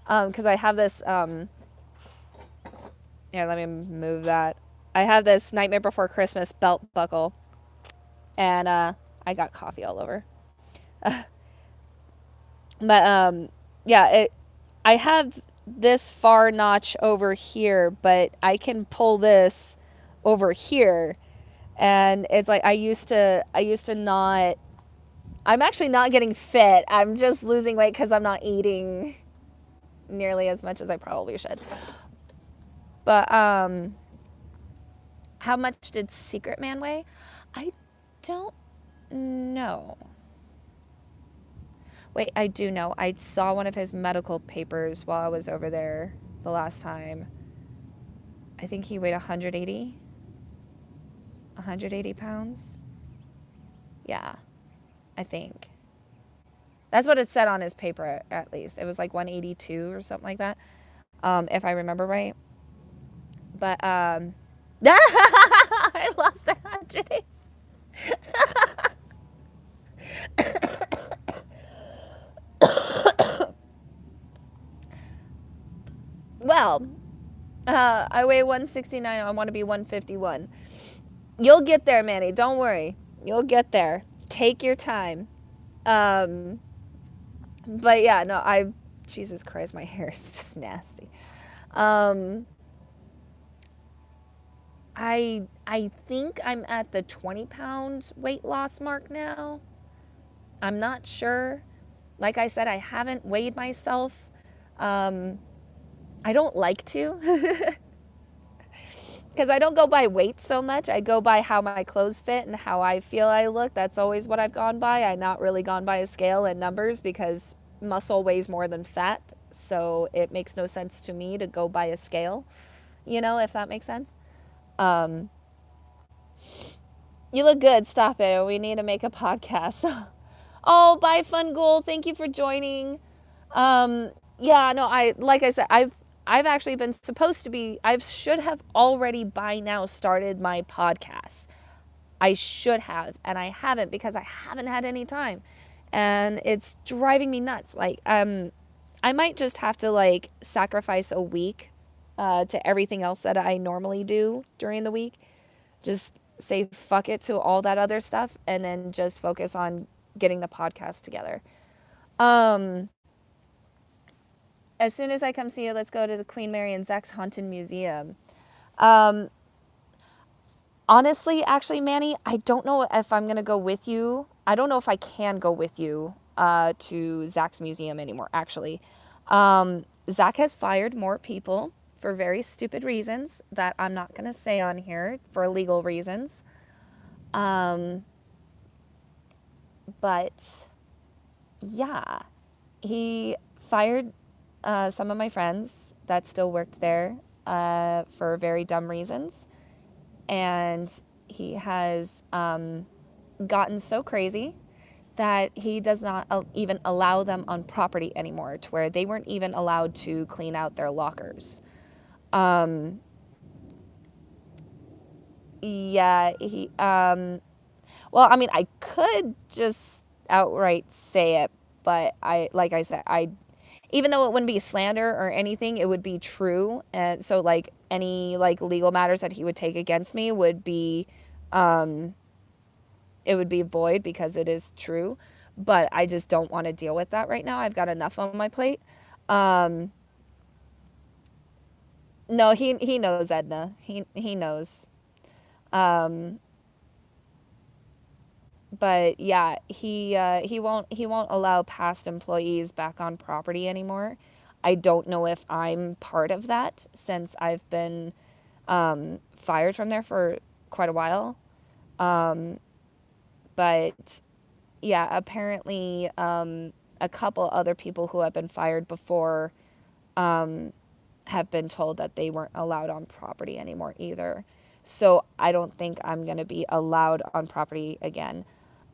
Because I have this. Here, let me move that. I have this Nightmare Before Christmas belt buckle, and I got coffee all over. But yeah, I have this far notch over here, but I can pull this over here, and it's like I used to not. I'm actually not getting fit. I'm just losing weight because I'm not eating nearly as much as I probably should. But how much did Secret Man weigh? I don't know. Wait, I do know. I saw one of his medical papers while I was over there the last time. I think he weighed 180 pounds. Yeah, I think. That's what it said on his paper, at least. It was like 182 or something like that, if I remember right. But, I lost 100. Well, I weigh 169. I want to be 151. You'll get there, Manny. Don't worry. You'll get there. Take your time. But yeah, no, Jesus Christ, my hair is just nasty. I think I'm at the 20-pound weight loss mark now. I'm not sure. Like I said, I haven't weighed myself. I don't like to. Because I don't go by weight so much. I go by how my clothes fit and how I feel I look. That's always what I've gone by. I've not really gone by a scale and numbers because muscle weighs more than fat. So it makes no sense to me to go by a scale, if that makes sense. You look good. Stop it. We need to make a podcast. Oh, bye, Fun Ghoul. Thank you for joining. Yeah, no, like I said, I've actually been supposed to be, I should have already by now started my podcast. I should have, and I haven't because I haven't had any time. And it's driving me nuts. Like, I might just have to sacrifice a week to everything else that I normally do during the week. Just say fuck it to all that other stuff and then just focus on getting the podcast together. As soon as I come see you, let's go to the Queen Mary and Zach's Haunted Museum. Honestly, actually, Manny, I don't know if I'm going to go with you. I don't know if I can go with you to Zach's museum anymore, actually. Zach has fired more people for very stupid reasons that I'm not going to say on here for legal reasons. But, yeah, he fired some of my friends that still worked there for very dumb reasons. And he has gotten so crazy that he does not even allow them on property anymore, to where they weren't even allowed to clean out their lockers. Um, yeah, well, I mean, I could just outright say it, but like I said, even though it wouldn't be slander or anything, it would be true. And so, like, any, like, legal matters that he would take against me would be, um, it would be void because it is true. But I just don't want to deal with that right now. I've got enough on my plate. Um, no, he knows, Edna. He knows. Um, but yeah, he won't allow past employees back on property anymore. I don't know if I'm part of that, since I've been fired from there for quite a while. Um, but yeah, apparently a couple other people who have been fired before um, have been told that they weren't allowed on property anymore either. So I don't think I'm going to be allowed on property again.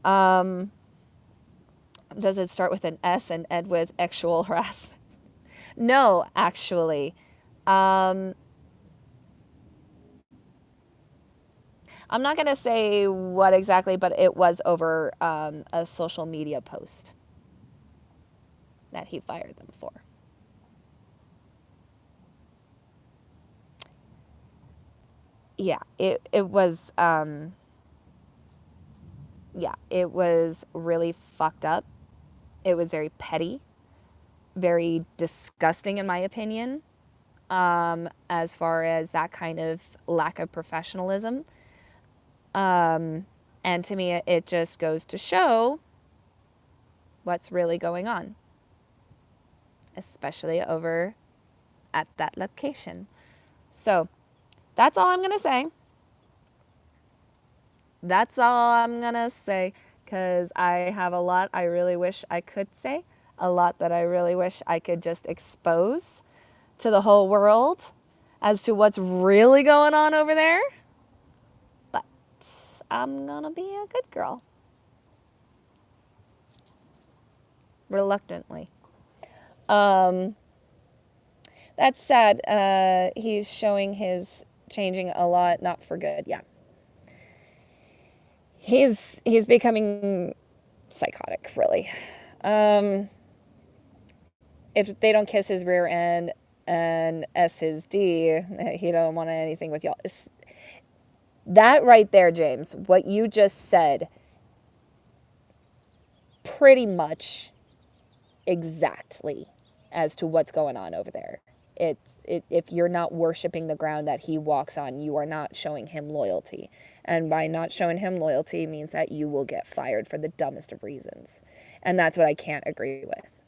Um, does it start with an S and end with sexual harassment? No, actually. Um, I'm not going to say what exactly, but it was over a social media post that he fired them for. Yeah, it was yeah, it was really fucked up. It was very petty, very disgusting in my opinion. As far as that kind of lack of professionalism. And to me, it just goes to show what's really going on, especially over at that location. So that's all I'm going to say. That's all I'm going to say, because I have a lot I really wish I could say, a lot that I really wish I could just expose to the whole world as to what's really going on over there. But I'm going to be a good girl. Reluctantly. Um, that's sad. He's showing his changing a lot, not for good. Yeah. He's becoming psychotic, really. Um, if they don't kiss his rear end and S his D, he don't want anything with y'all. That right there, James, what you just said, pretty much exactly as to what's going on over there. If you're not worshiping the ground that he walks on, you are not showing him loyalty. And by not showing him loyalty means that you will get fired for the dumbest of reasons. And that's what I can't agree with.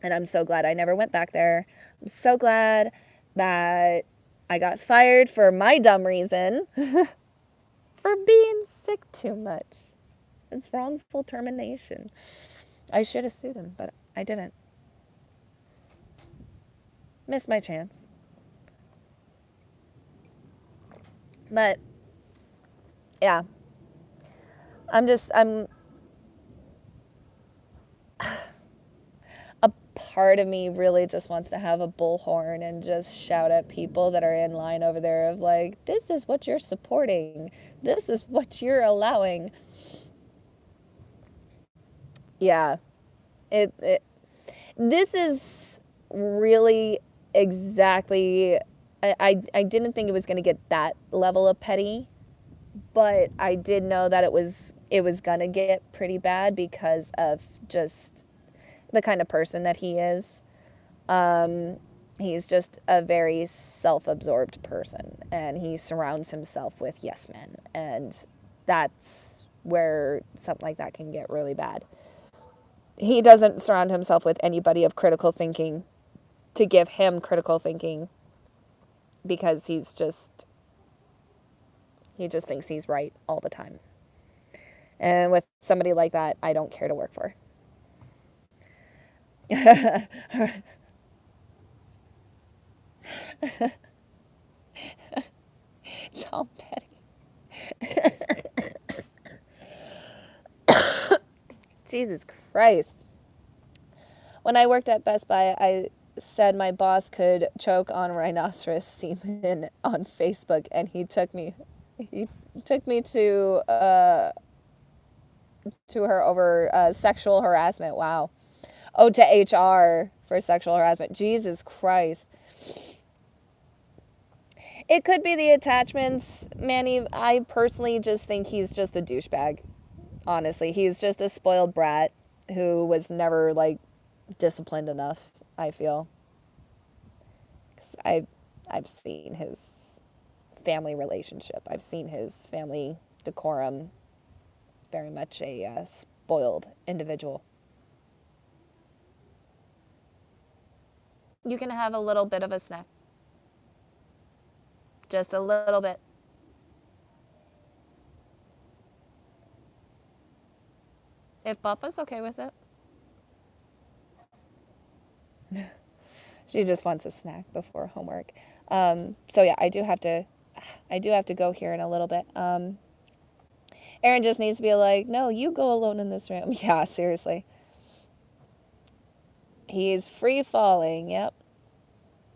And I'm so glad I never went back there. I'm so glad that I got fired for my dumb reason for being sick too much. It's wrongful termination. I should have sued him, but I didn't. Missed my chance. But yeah, I'm a part of me really just wants to have a bullhorn and just shout at people that are in line over there of like, this is what you're supporting. This is what you're allowing. Yeah. It this is really exactly I didn't think it was going to get that level of petty, but I did know that it was going to get pretty bad because of just the kind of person that he is. He's just a very self-absorbed person, and he surrounds himself with yes men, and that's where something like that can get really bad. He doesn't surround himself with anybody of critical thinking to give him critical thinking, because he just thinks he's right all the time. And with somebody like that, I don't care to work for. Tom Petty. Jesus Christ. When I worked at Best Buy, I said my boss could choke on rhinoceros semen on Facebook, and he took me to her over sexual harassment. Wow. Oh, to HR for sexual harassment. Jesus Christ. It could be the attachments, Manny. I personally just think he's just a douchebag. Honestly, he's just a spoiled brat who was never like disciplined enough, I feel. 'Cause I've seen his family relationship. I've seen his family decorum. It's very much a spoiled individual. You can have a little bit of a snack. Just a little bit. If Papa's okay with it. She just wants a snack before homework. So yeah, I do have to go here in a little bit. Aaron just needs to be like, no, you go alone in this room. Yeah, seriously. He's free falling. Yep.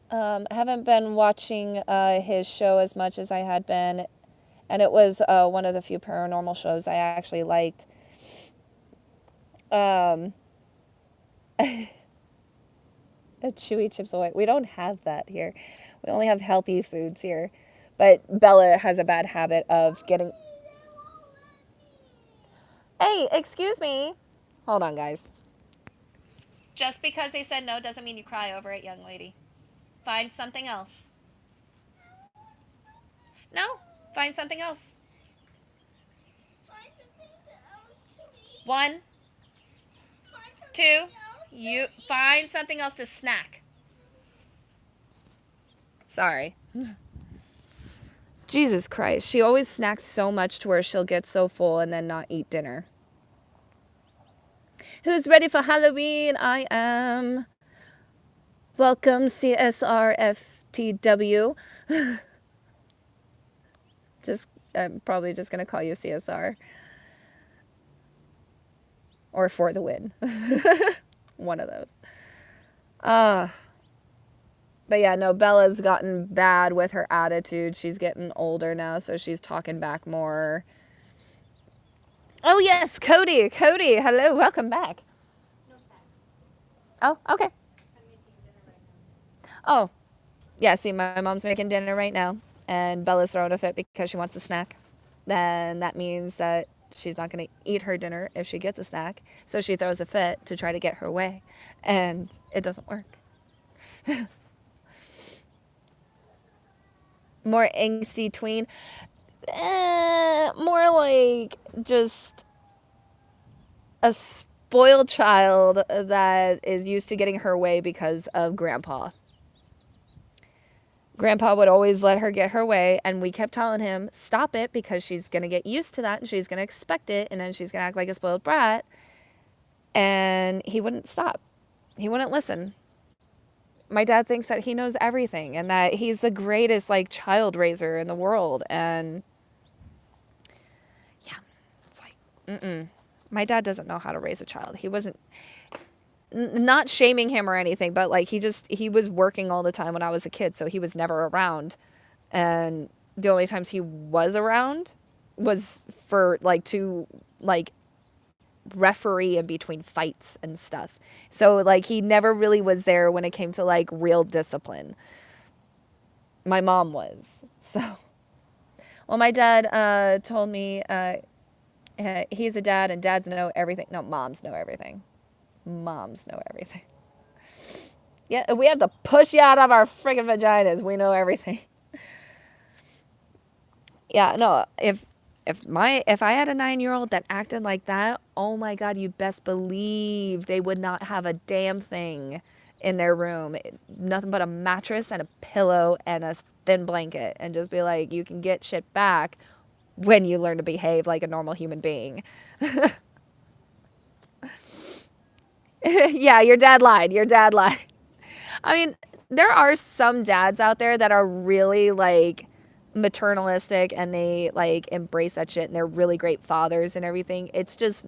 Haven't been watching his show as much as I had been, and it was one of the few paranormal shows I actually liked. A Chewy Chips Ahoy. We don't have that here. We only have healthy foods here. But Bella has a bad habit of getting. Hey, excuse me. Hold on, guys. Just because they said no doesn't mean you cry over it, young lady. Find something else. No, find something else. Find something else to eat. One, Find something two, else to you eat. find something else to snack. Sorry. Jesus Christ. She always snacks so much to where she'll get so full and then not eat dinner. Who's ready for Halloween? I am. Welcome, CSRFTW. I'm probably just going to call you CSR. Or for the win. One of those. But yeah, no, Bella's gotten bad with her attitude. She's getting older now, so she's talking back more. Oh, yes, Cody. Cody, hello, welcome back. No snack. Oh, okay. I'm making dinner right now. Oh, yeah, see, my mom's making dinner right now, and Bella's throwing a fit because she wants a snack. Then that means that she's not going to eat her dinner if she gets a snack, so she throws a fit to try to get her way, and it doesn't work. More angsty tween. More like just a spoiled child that is used to getting her way because of Grandpa. Grandpa would always let her get her way, and we kept telling him, stop it, because she's going to get used to that, and she's going to expect it, and then she's going to act like a spoiled brat. And he wouldn't stop. He wouldn't listen. My dad thinks that he knows everything, and that he's the greatest, like, child raiser in the world, and yeah, it's like, my dad doesn't know how to raise a child. He wasn't, not shaming him or anything, but like he was working all the time when I was a kid, so he was never around. And the only times he was around was for like to like referee in between fights and stuff. So like he never really was there when it came to like real discipline. My mom was. So well, my dad told me he's a dad and dads know everything. No, moms know everything. Moms know everything. Yeah, we have to push you out of our friggin' vaginas. We know everything. Yeah, no, if I had a 9-year-old that acted like that, oh my God, you best believe they would not have a damn thing in their room. Nothing but a mattress and a pillow and a thin blanket, and just be like, you can get shit back when you learn to behave like a normal human being. Yeah, your dad lied. Your dad lied. I mean, there are some dads out there that are really like maternalistic and they like embrace that shit and they're really great fathers and everything. It's just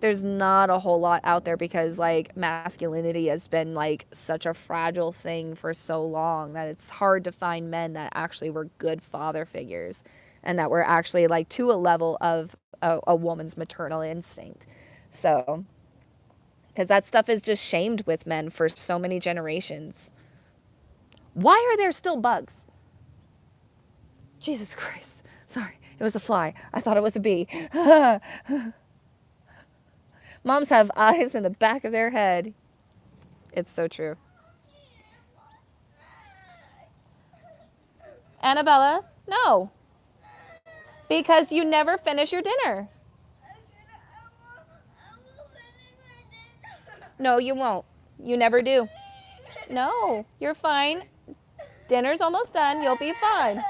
there's not a whole lot out there because like masculinity has been like such a fragile thing for so long that it's hard to find men that actually were good father figures and that were actually like to a level of a woman's maternal instinct. So, because that stuff is just shamed with men for so many generations. Why are there still bugs? Jesus Christ. Sorry, it was a fly. I thought it was a bee. Moms have eyes in the back of their head. It's so true. Annabella, no. Because you never finish your dinner. No, you won't. You never do. No, you're fine. Dinner's almost done. You'll be fine.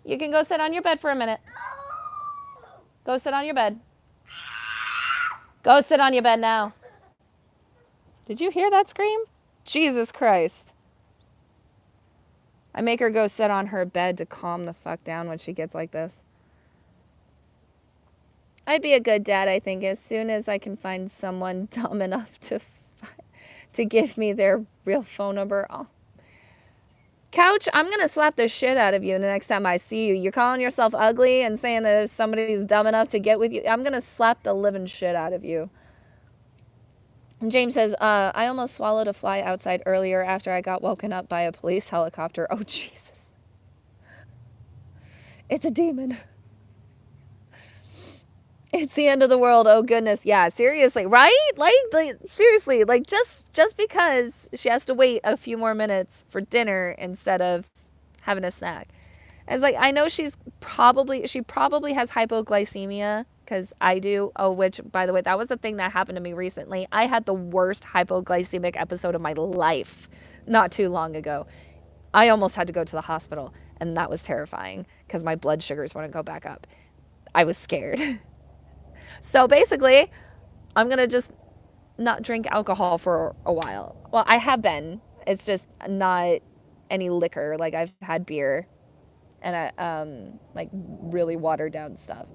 You can go sit on your bed for a minute. Go sit on your bed. Go sit on your bed now. Did you hear that scream? Jesus Christ. I make her go sit on her bed to calm the fuck down when she gets like this. I'd be a good dad, I think, as soon as I can find someone dumb enough to give me their real phone number. Oh. Couch, I'm going to slap the shit out of you the next time I see you. You're calling yourself ugly and saying that if somebody's dumb enough to get with you, I'm going to slap the living shit out of you. And James says, I almost swallowed a fly outside earlier after I got woken up by a police helicopter. Oh, Jesus. It's a demon. It's the end of the world. Oh, goodness. Yeah, seriously. Right? Like seriously, like just because she has to wait a few more minutes for dinner instead of having a snack. It's like, I know she probably has hypoglycemia because I do. Oh, which, by the way, that was the thing that happened to me recently. I had the worst hypoglycemic episode of my life not too long ago. I almost had to go to the hospital, and that was terrifying because my blood sugars wouldn't go back up. I was scared. So basically, I'm going to just not drink alcohol for a while. Well, I have been. It's just not any liquor. Like, I've had beer and like really watered down stuff.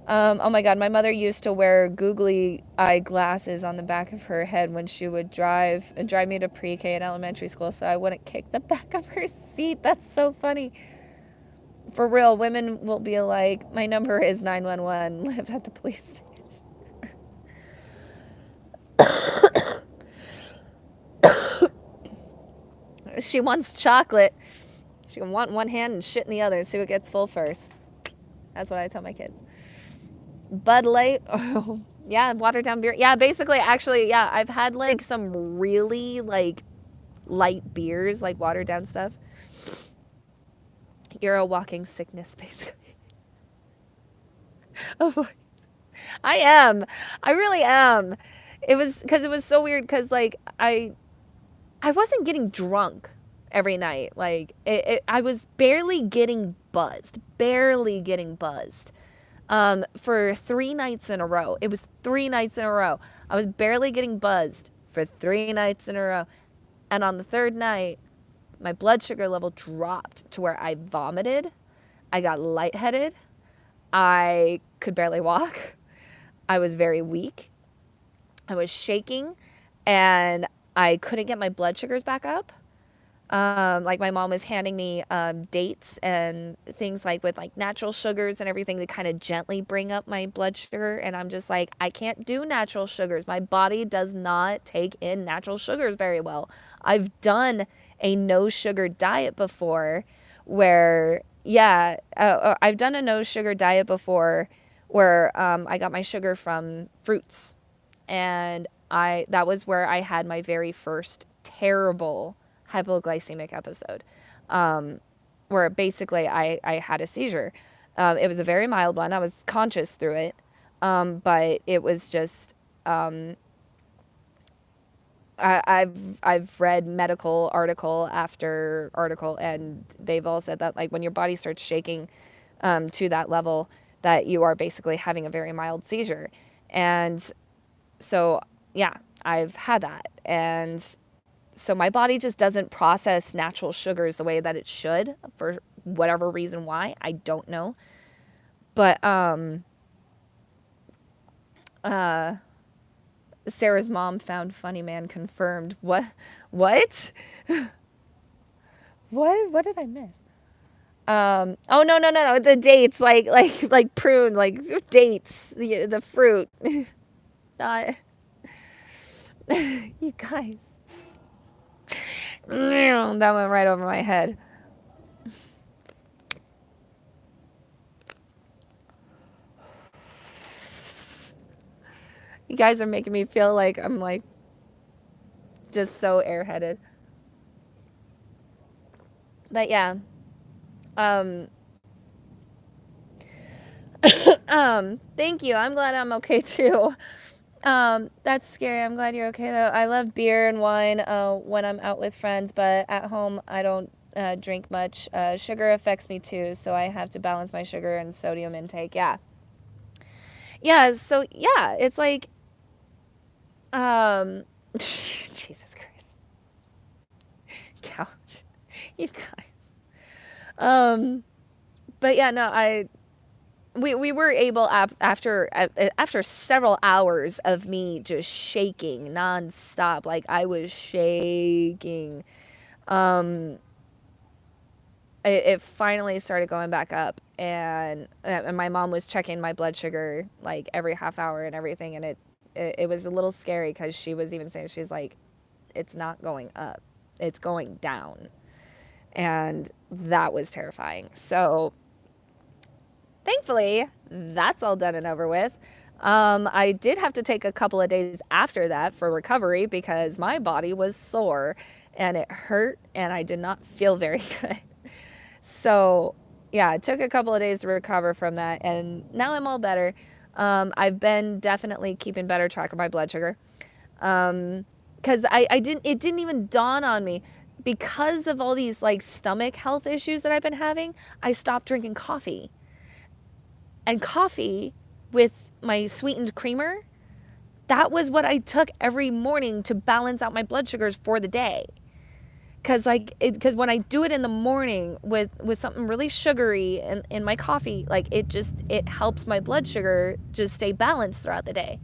Oh my God, my mother used to wear googly eye glasses on the back of her head when she would drive me to pre-K and elementary school so I wouldn't kick the back of her seat. That's so funny. For real, women will be like, my number is 911, live at the police station. She wants chocolate. She can want one hand and shit in the other. See what gets full first. That's what I tell my kids. Bud Light. Oh, yeah, watered down beer. Yeah, basically, actually, yeah, I've had like some really like light beers, like watered down stuff. You're a walking sickness, basically. Oh, I am. I really am. It was so weird because like I wasn't getting drunk every night. Like I was barely getting buzzed. For 3 nights in a row. It was 3 nights in a row. I was barely getting buzzed for 3 nights in a row. And on the third night, my blood sugar level dropped to where I vomited. I got lightheaded. I could barely walk. I was very weak. I was shaking and I couldn't get my blood sugars back up. Like my mom was handing me dates and things like with like natural sugars and everything to kind of gently bring up my blood sugar. And I'm just like, I can't do natural sugars. My body does not take in natural sugars very well. I've done a no sugar diet before where, yeah, I've done a no sugar diet before where I got my sugar from fruits. And that was where I had my very first terrible hypoglycemic episode, where basically I had a seizure. It was a very mild one. I was conscious through it, but it was just I've read medical article after article, and they've all said that like when your body starts shaking to that level, that you are basically having a very mild seizure, and so yeah, I've had that, and so my body just doesn't process natural sugars the way that it should for whatever reason why. I don't know. But uh Sarah's mom found funny man confirmed. What? What did I miss? Oh, no, the dates, like prune, like dates, the fruit. Not you guys. That went right over my head. You guys are making me feel like I'm like just so airheaded. But yeah. Um Thank you. I'm glad I'm okay too. That's scary. I'm glad you're okay though. I love beer and wine when I'm out with friends, but at home I don't drink much. Sugar affects me too, so I have to balance my sugar and sodium intake. Yeah. Yeah, so yeah, it's like Jesus Christ. Couch. You guys. Um but yeah, no, we were able after several hours of me just shaking nonstop, like I was shaking. Um, it finally started going back up, and my mom was checking my blood sugar like every half hour and everything, and it was a little scary because she was even saying she's like, it's not going up, it's going down, and that was terrifying. So thankfully, that's all done and over with. I did have to take a couple of days after that for recovery because my body was sore and it hurt and I did not feel very good. So, yeah, it took a couple of days to recover from that, and now I'm all better. I've been definitely keeping better track of my blood sugar. Because it didn't even dawn on me because of all these like stomach health issues that I've been having. I stopped drinking coffee. And coffee with my sweetened creamer, that was what I took every morning to balance out my blood sugars for the day. Because when I do it in the morning with something really sugary in my coffee, like it helps my blood sugar just stay balanced throughout the day.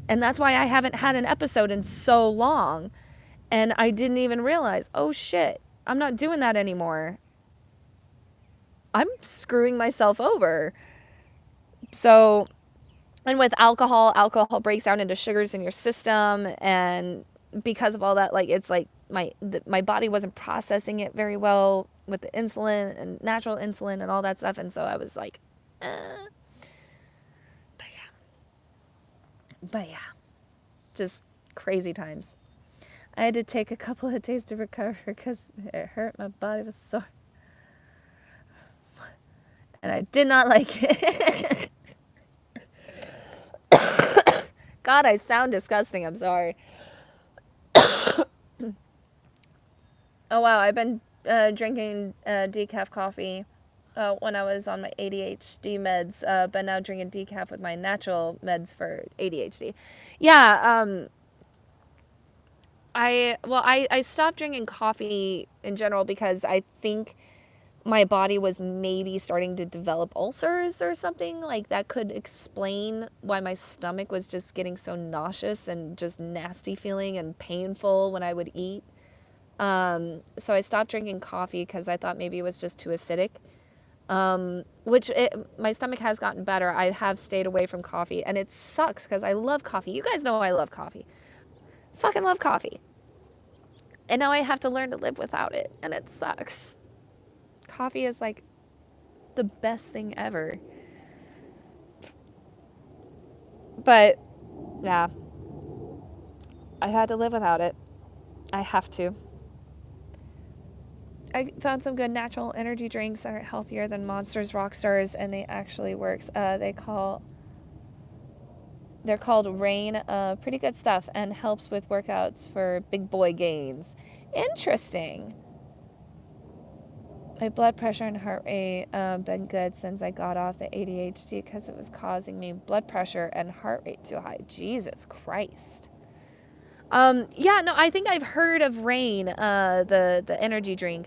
And that's why I haven't had an episode in so long. And I didn't even realize, oh shit, I'm not doing that anymore. I'm screwing myself over. So, and with alcohol breaks down into sugars in your system, and because of all that, like it's like my body wasn't processing it very well with the insulin and natural insulin and all that stuff, and so I was like, but yeah, just crazy times. I had to take a couple of days to recover because it hurt. My body was sore, and I did not like it. God, I sound disgusting. I'm sorry. Oh wow, I've been drinking decaf coffee when I was on my ADHD meds, but now drinking decaf with my natural meds for ADHD. Yeah, I stopped drinking coffee in general because I think my body was maybe starting to develop ulcers or something. Like that could explain why my stomach was just getting so nauseous and just nasty feeling and painful when I would eat. So I stopped drinking coffee because I thought maybe it was just too acidic. My stomach has gotten better. I have stayed away from coffee, and it sucks because I love coffee. You guys know I love coffee. Fucking love coffee. And now I have to learn to live without it, and it sucks. Coffee is like the best thing ever. But yeah, I had to live without it. I have to. I found some good natural energy drinks that are healthier than Monsters, Rockstars, and they actually works. They're called Rain. Pretty good stuff and helps with workouts for big boy gains. Interesting. My blood pressure and heart rate been good since I got off the ADHD because it was causing me blood pressure and heart rate too high. Jesus Christ. Yeah, no, I think I've heard of Rain, the energy drink.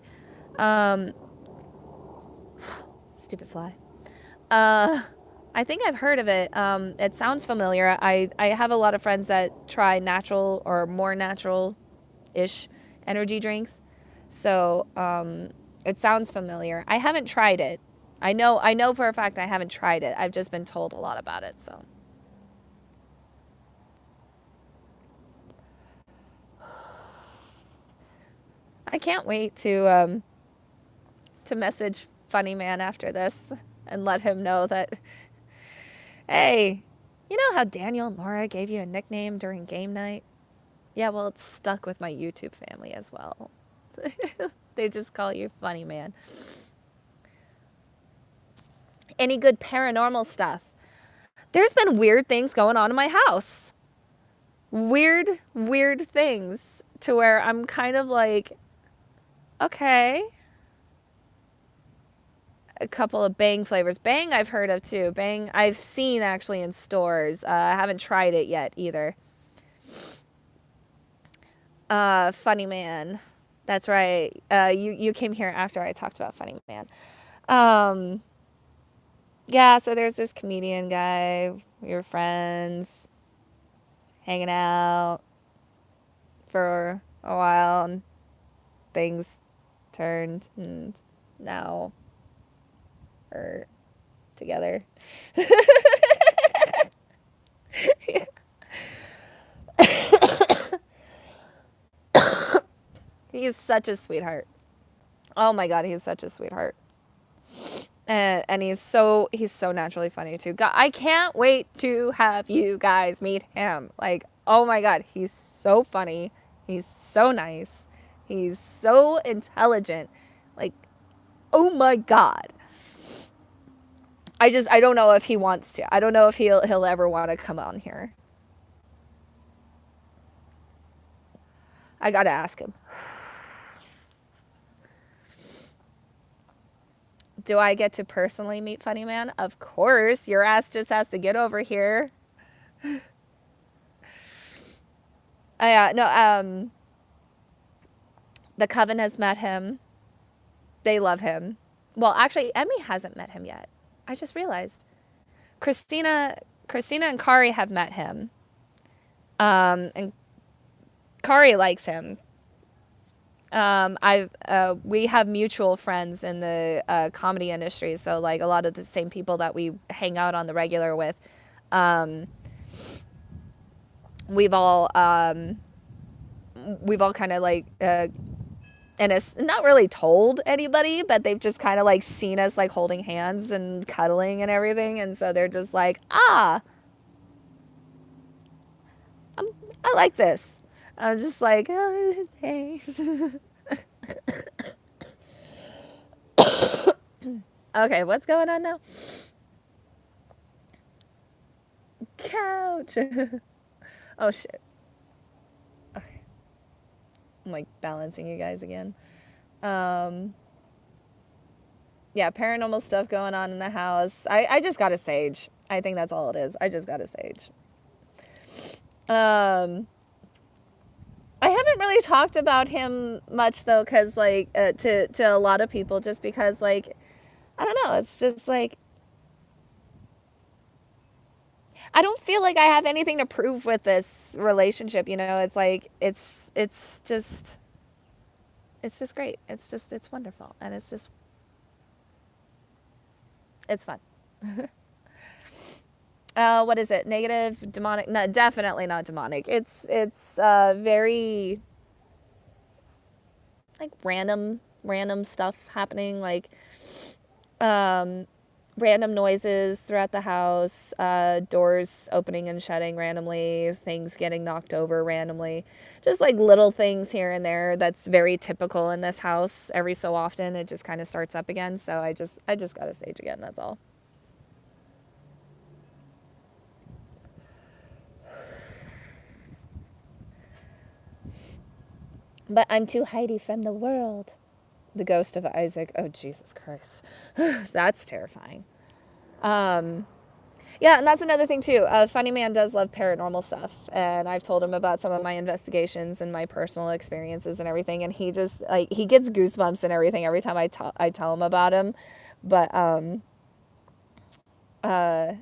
Um, Stupid fly. Uh, I think I've heard of it. It sounds familiar. I have a lot of friends that try natural or more natural ish energy drinks. So it sounds familiar. I haven't tried it. I know for a fact I haven't tried it. I've just been told a lot about it. So I can't wait to message Funny Man after this and let him know that, hey, you know how Daniel and Laura gave you a nickname during game night? Yeah, well, it's stuck with my YouTube family as well. They just call you Funny Man. Any good paranormal stuff? There's been weird things going on in my house. Weird things to where I'm kind of like, okay. A couple of Bang flavors. Bang I've heard of too. Bang I've seen actually in stores. I haven't tried it yet either. Funny Man. That's right. You came here after I talked about Funny Man. Um, yeah, so there's this comedian guy. We were friends, hanging out for a while, and things turned, and now we're together. He's such a sweetheart. Oh my god, he's such a sweetheart. And he's so naturally funny too. God, I can't wait to have you guys meet him. Like, oh my god, he's so funny. He's so nice. He's so intelligent. Like, oh my god. I don't know if he wants to. I don't know if he'll ever want to come on here. I got to ask him. Do I get to personally meet Funny Man? Of course. Your ass just has to get over here. Yeah, no, the Coven has met him. They love him. Well, actually, Emmy hasn't met him yet. I just realized. Christina and Kari have met him. And Kari likes him. We have mutual friends in the comedy industry, so like a lot of the same people that we hang out on the regular with. We've all kind of like and it's not really told anybody, but they've just kind of like seen us like holding hands and cuddling and everything, and so they're just like, I like this. I'm just like, oh, thanks. Okay, what's going on now? Couch. Oh shit. Okay. I'm like balancing you guys again. Yeah, paranormal stuff going on in the house. I just got a sage. I think that's all it is. I just got a sage. I haven't really talked about him much though, cause like to a lot of people, just because like I don't know, it's just like I don't feel like I have anything to prove with this relationship. You know, it's like it's just great. It's wonderful, and it's fun. What is it? Negative, demonic? No, definitely not demonic. It's very like random stuff happening, like random noises throughout the house, doors opening and shutting randomly, things getting knocked over randomly, just like little things here and there. That's very typical in this house. Every so often, it just kind of starts up again. So I just got a sage again. That's all. But I'm too Heidi from the world. The ghost of Isaac. Oh, Jesus Christ. That's terrifying. Yeah, and that's another thing too. Funny Man does love paranormal stuff, and I've told him about some of my investigations and my personal experiences and everything, and he just like he gets goosebumps and everything every time I tell him about him. But uh,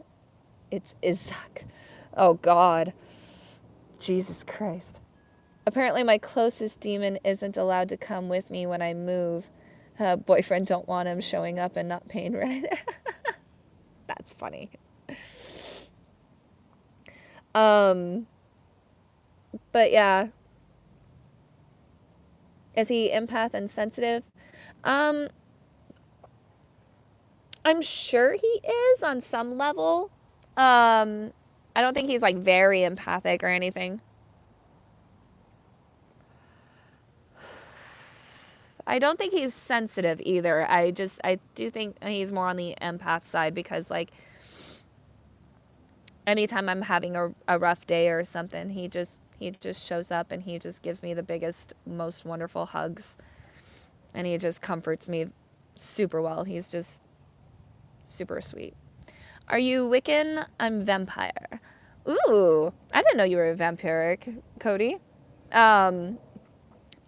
it's Isaac. Oh God, Jesus Christ. Apparently, my closest demon isn't allowed to come with me when I move. Boyfriend don't want him showing up and not paying rent. That's funny. Um, but yeah, is he empath and sensitive? Um, I'm sure he is on some level. I don't think he's like very empathic or anything. I don't think he's sensitive either. I do think he's more on the empath side because like anytime I'm having a rough day or something, he just shows up and he just gives me the biggest, most wonderful hugs, and he just comforts me super well. He's just super sweet. Are you Wiccan? I'm vampire. Ooh, I didn't know you were vampiric, Cody. Um,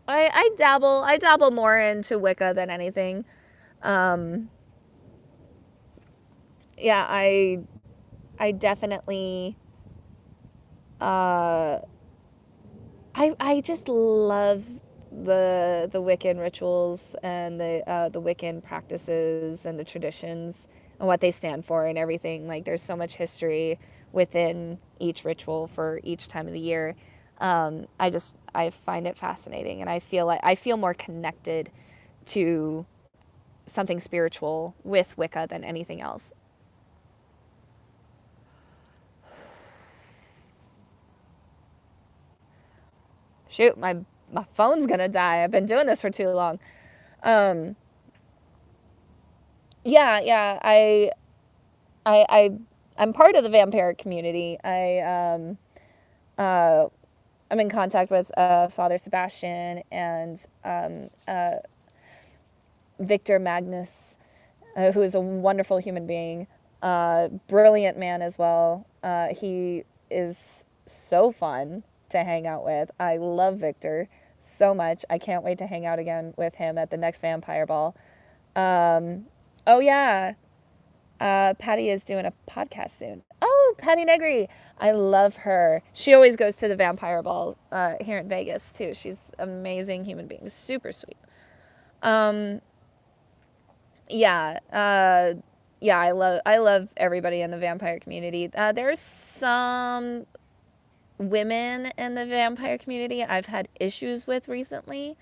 I dabble more into Wicca than anything. Um, yeah, I definitely uh I just love the Wiccan rituals and the Wiccan practices and the traditions and what they stand for and everything. Like there's so much history within each ritual for each time of the year. I find it fascinating, and I feel more connected to something spiritual with Wicca than anything else. Shoot, my phone's gonna die. I've been doing this for too long. Um, yeah. I I'm part of the vampiric community. Uh, I'm in contact with Father Sebastian and Victor Magnus, who is a wonderful human being, brilliant man as well. He is so fun to hang out with. I love Victor so much. I can't wait to hang out again with him at the next vampire ball. Um, oh yeah, Patty is doing a podcast soon. Oh, Patty Negri. I love her. She always goes to the vampire ball here in Vegas, too. She's an amazing human being. Super sweet. Um, yeah. Yeah, I love everybody in the vampire community. There's some women in the vampire community I've had issues with recently.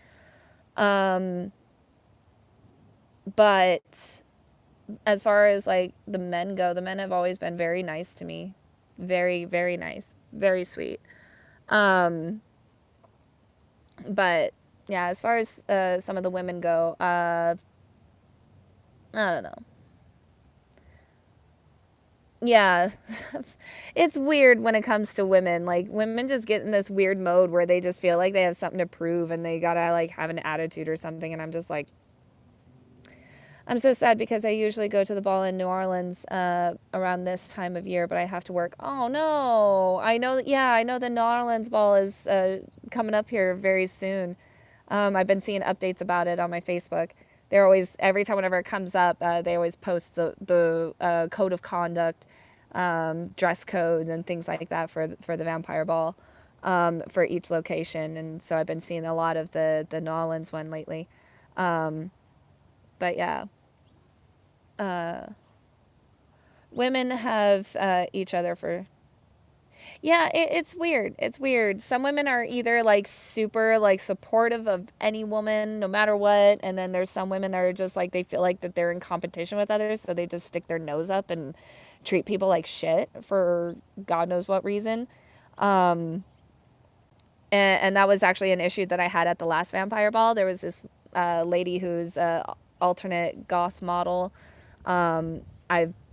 Um, but as far as like the men go, the men have always been very nice to me. Very, very nice. Very sweet. Um, but yeah, as far as some of the women go, I don't know. Yeah, it's weird when it comes to women. Like women just get in this weird mode where they just feel like they have something to prove and they gotta like have an attitude or something. And I'm just like, I'm so sad because I usually go to the ball in New Orleans around this time of year, but I have to work. Oh no! I know. Yeah, I know the New Orleans ball is coming up here very soon. I've been seeing updates about it on my Facebook. They're always every time whenever it comes up, they always post the code of conduct, dress code, and things like that for the Vampire Ball for each location. And so I've been seeing a lot of the New Orleans one lately. Um, but yeah, women have each other for. Yeah, it's weird. It's weird. Some women are either like super like supportive of any woman no matter what, and then there's some women that are just like they feel like that they're in competition with others, so they just stick their nose up and treat people like shit for God knows what reason. Um, and that was actually an issue that I had at the last vampire ball. There was this lady who's a alternate goth model. Um,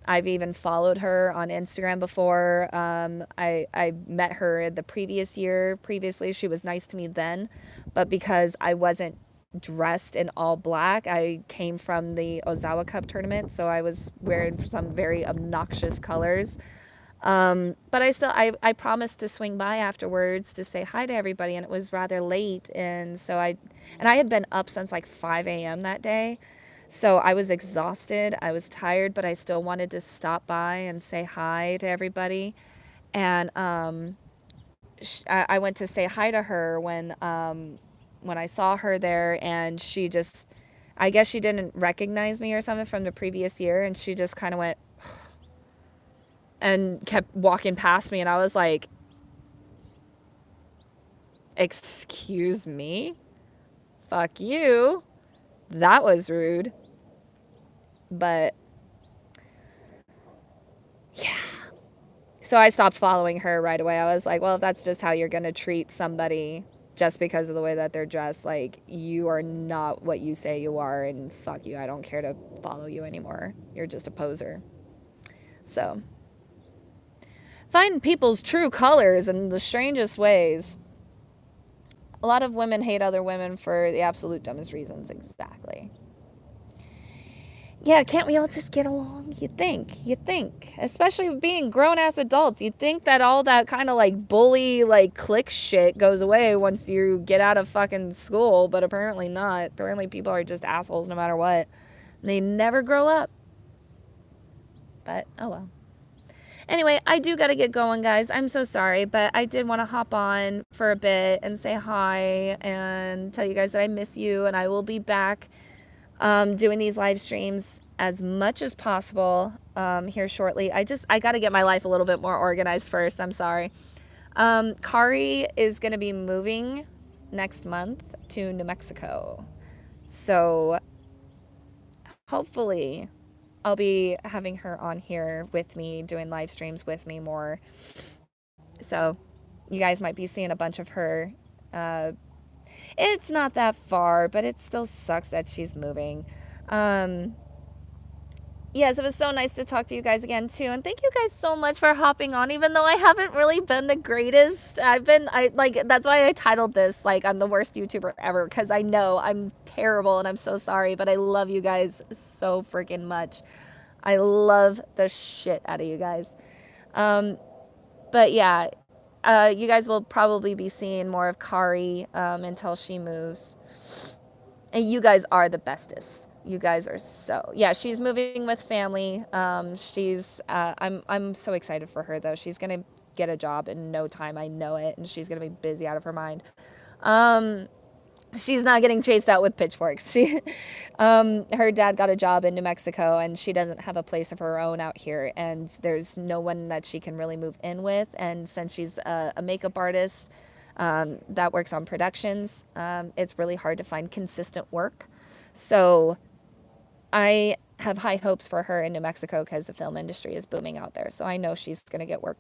I've even followed her on Instagram before. I met her the previous year. Previously, she was nice to me then, but because I wasn't dressed in all black. I came from the Ozawa Cup tournament, so I was wearing some very obnoxious colors. But I promised to swing by afterwards to say hi to everybody, and it was rather late. And I had been up since like 5 a.m. that day. So I was exhausted. I was tired, but I still wanted to stop by and say hi to everybody. And I went to say hi to her when I saw her there, and she just, I guess she didn't recognize me or something from the previous year, and she just kind of went and kept walking past me, and I was like, "Excuse me? Fuck you. That was rude." But yeah. So I stopped following her right away. I was like, well, if that's just how you're going to treat somebody just because of the way that they're dressed, like, you are not what you say you are, and fuck you. I don't care to follow you anymore. You're just a poser. So, find people's true colors in the strangest ways. A lot of women hate other women for the absolute dumbest reasons. Exactly. Yeah, can't we all just get along? You'd think, especially being grown ass adults, you'd think that all that kind of like bully, like clique shit goes away once you get out of fucking school, but apparently not. Apparently people are just assholes no matter what. They never grow up. But oh well. Anyway, I do gotta get going, guys. I'm so sorry, but I did want to hop on for a bit and say hi and tell you guys that I miss you, and I will be back doing these live streams as much as possible here shortly. I got to get my life a little bit more organized first. I'm sorry. Kari is going to be moving next month to New Mexico. So hopefully I'll be having her on here with me, doing live streams with me more. So you guys might be seeing a bunch of her. It's not that far, but it still sucks that she's moving. Yes, it was so nice to talk to you guys again too, and thank you guys so much for hopping on. Even though I haven't really been the greatest, I like, that's why I titled this like I'm the worst YouTuber ever, because I know I'm terrible and I'm so sorry, but I love you guys so freaking much. I love the shit out of you guys. But yeah, you guys will probably be seeing more of Kari until she moves. And you guys are the bestest. You guys are so, yeah. She's moving with family. I'm so excited for her though. She's gonna get a job in no time. I know it, and she's gonna be busy out of her mind. She's not getting chased out with pitchforks. Her dad got a job in New Mexico, and she doesn't have a place of her own out here, and there's no one that she can really move in with. And since she's a makeup artist that works on productions, it's really hard to find consistent work. So I have high hopes for her in New Mexico because the film industry is booming out there. So I know she's going to get work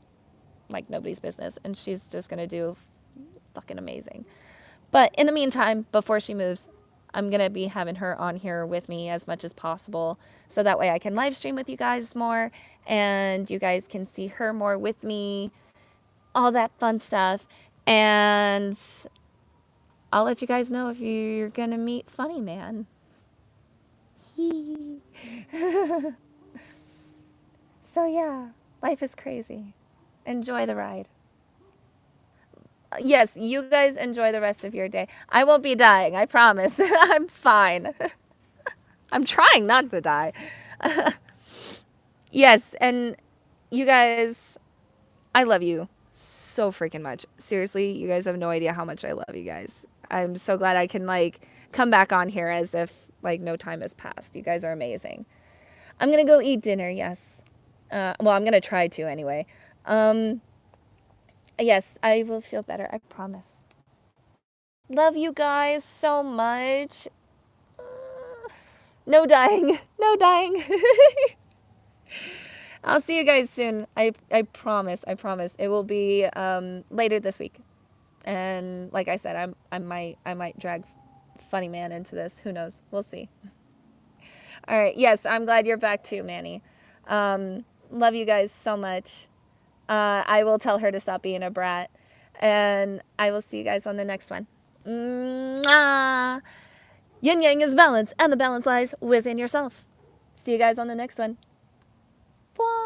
like nobody's business, and she's just going to do fucking amazing. But in the meantime, before she moves, I'm going to be having her on here with me as much as possible. So that way I can live stream with you guys more, and you guys can see her more with me, all that fun stuff. And I'll let you guys know if you're going to meet Funny Man. So yeah, life is crazy. Enjoy the ride. Yes, you guys enjoy the rest of your day. I won't be dying, I promise. I'm fine. I'm trying not to die. Yes, and you guys, I love you so freaking much. Seriously, you guys have no idea how much I love you guys. I'm so glad I can like come back on here as if like no time has passed. You guys are amazing. I'm gonna go eat dinner, yes. Well, I'm gonna try to anyway. Yes, I will feel better, I promise. Love you guys so much. No dying. No dying. I'll see you guys soon. I promise. I promise. It will be later this week. And like I said, I might drag Funny Man into this. Who knows? We'll see. All right. Yes, I'm glad you're back too, Manny. Love you guys so much. I will tell her to stop being a brat. And I will see you guys on the next one. Mwah! Yin yang is balance, and the balance lies within yourself. See you guys on the next one. Bye.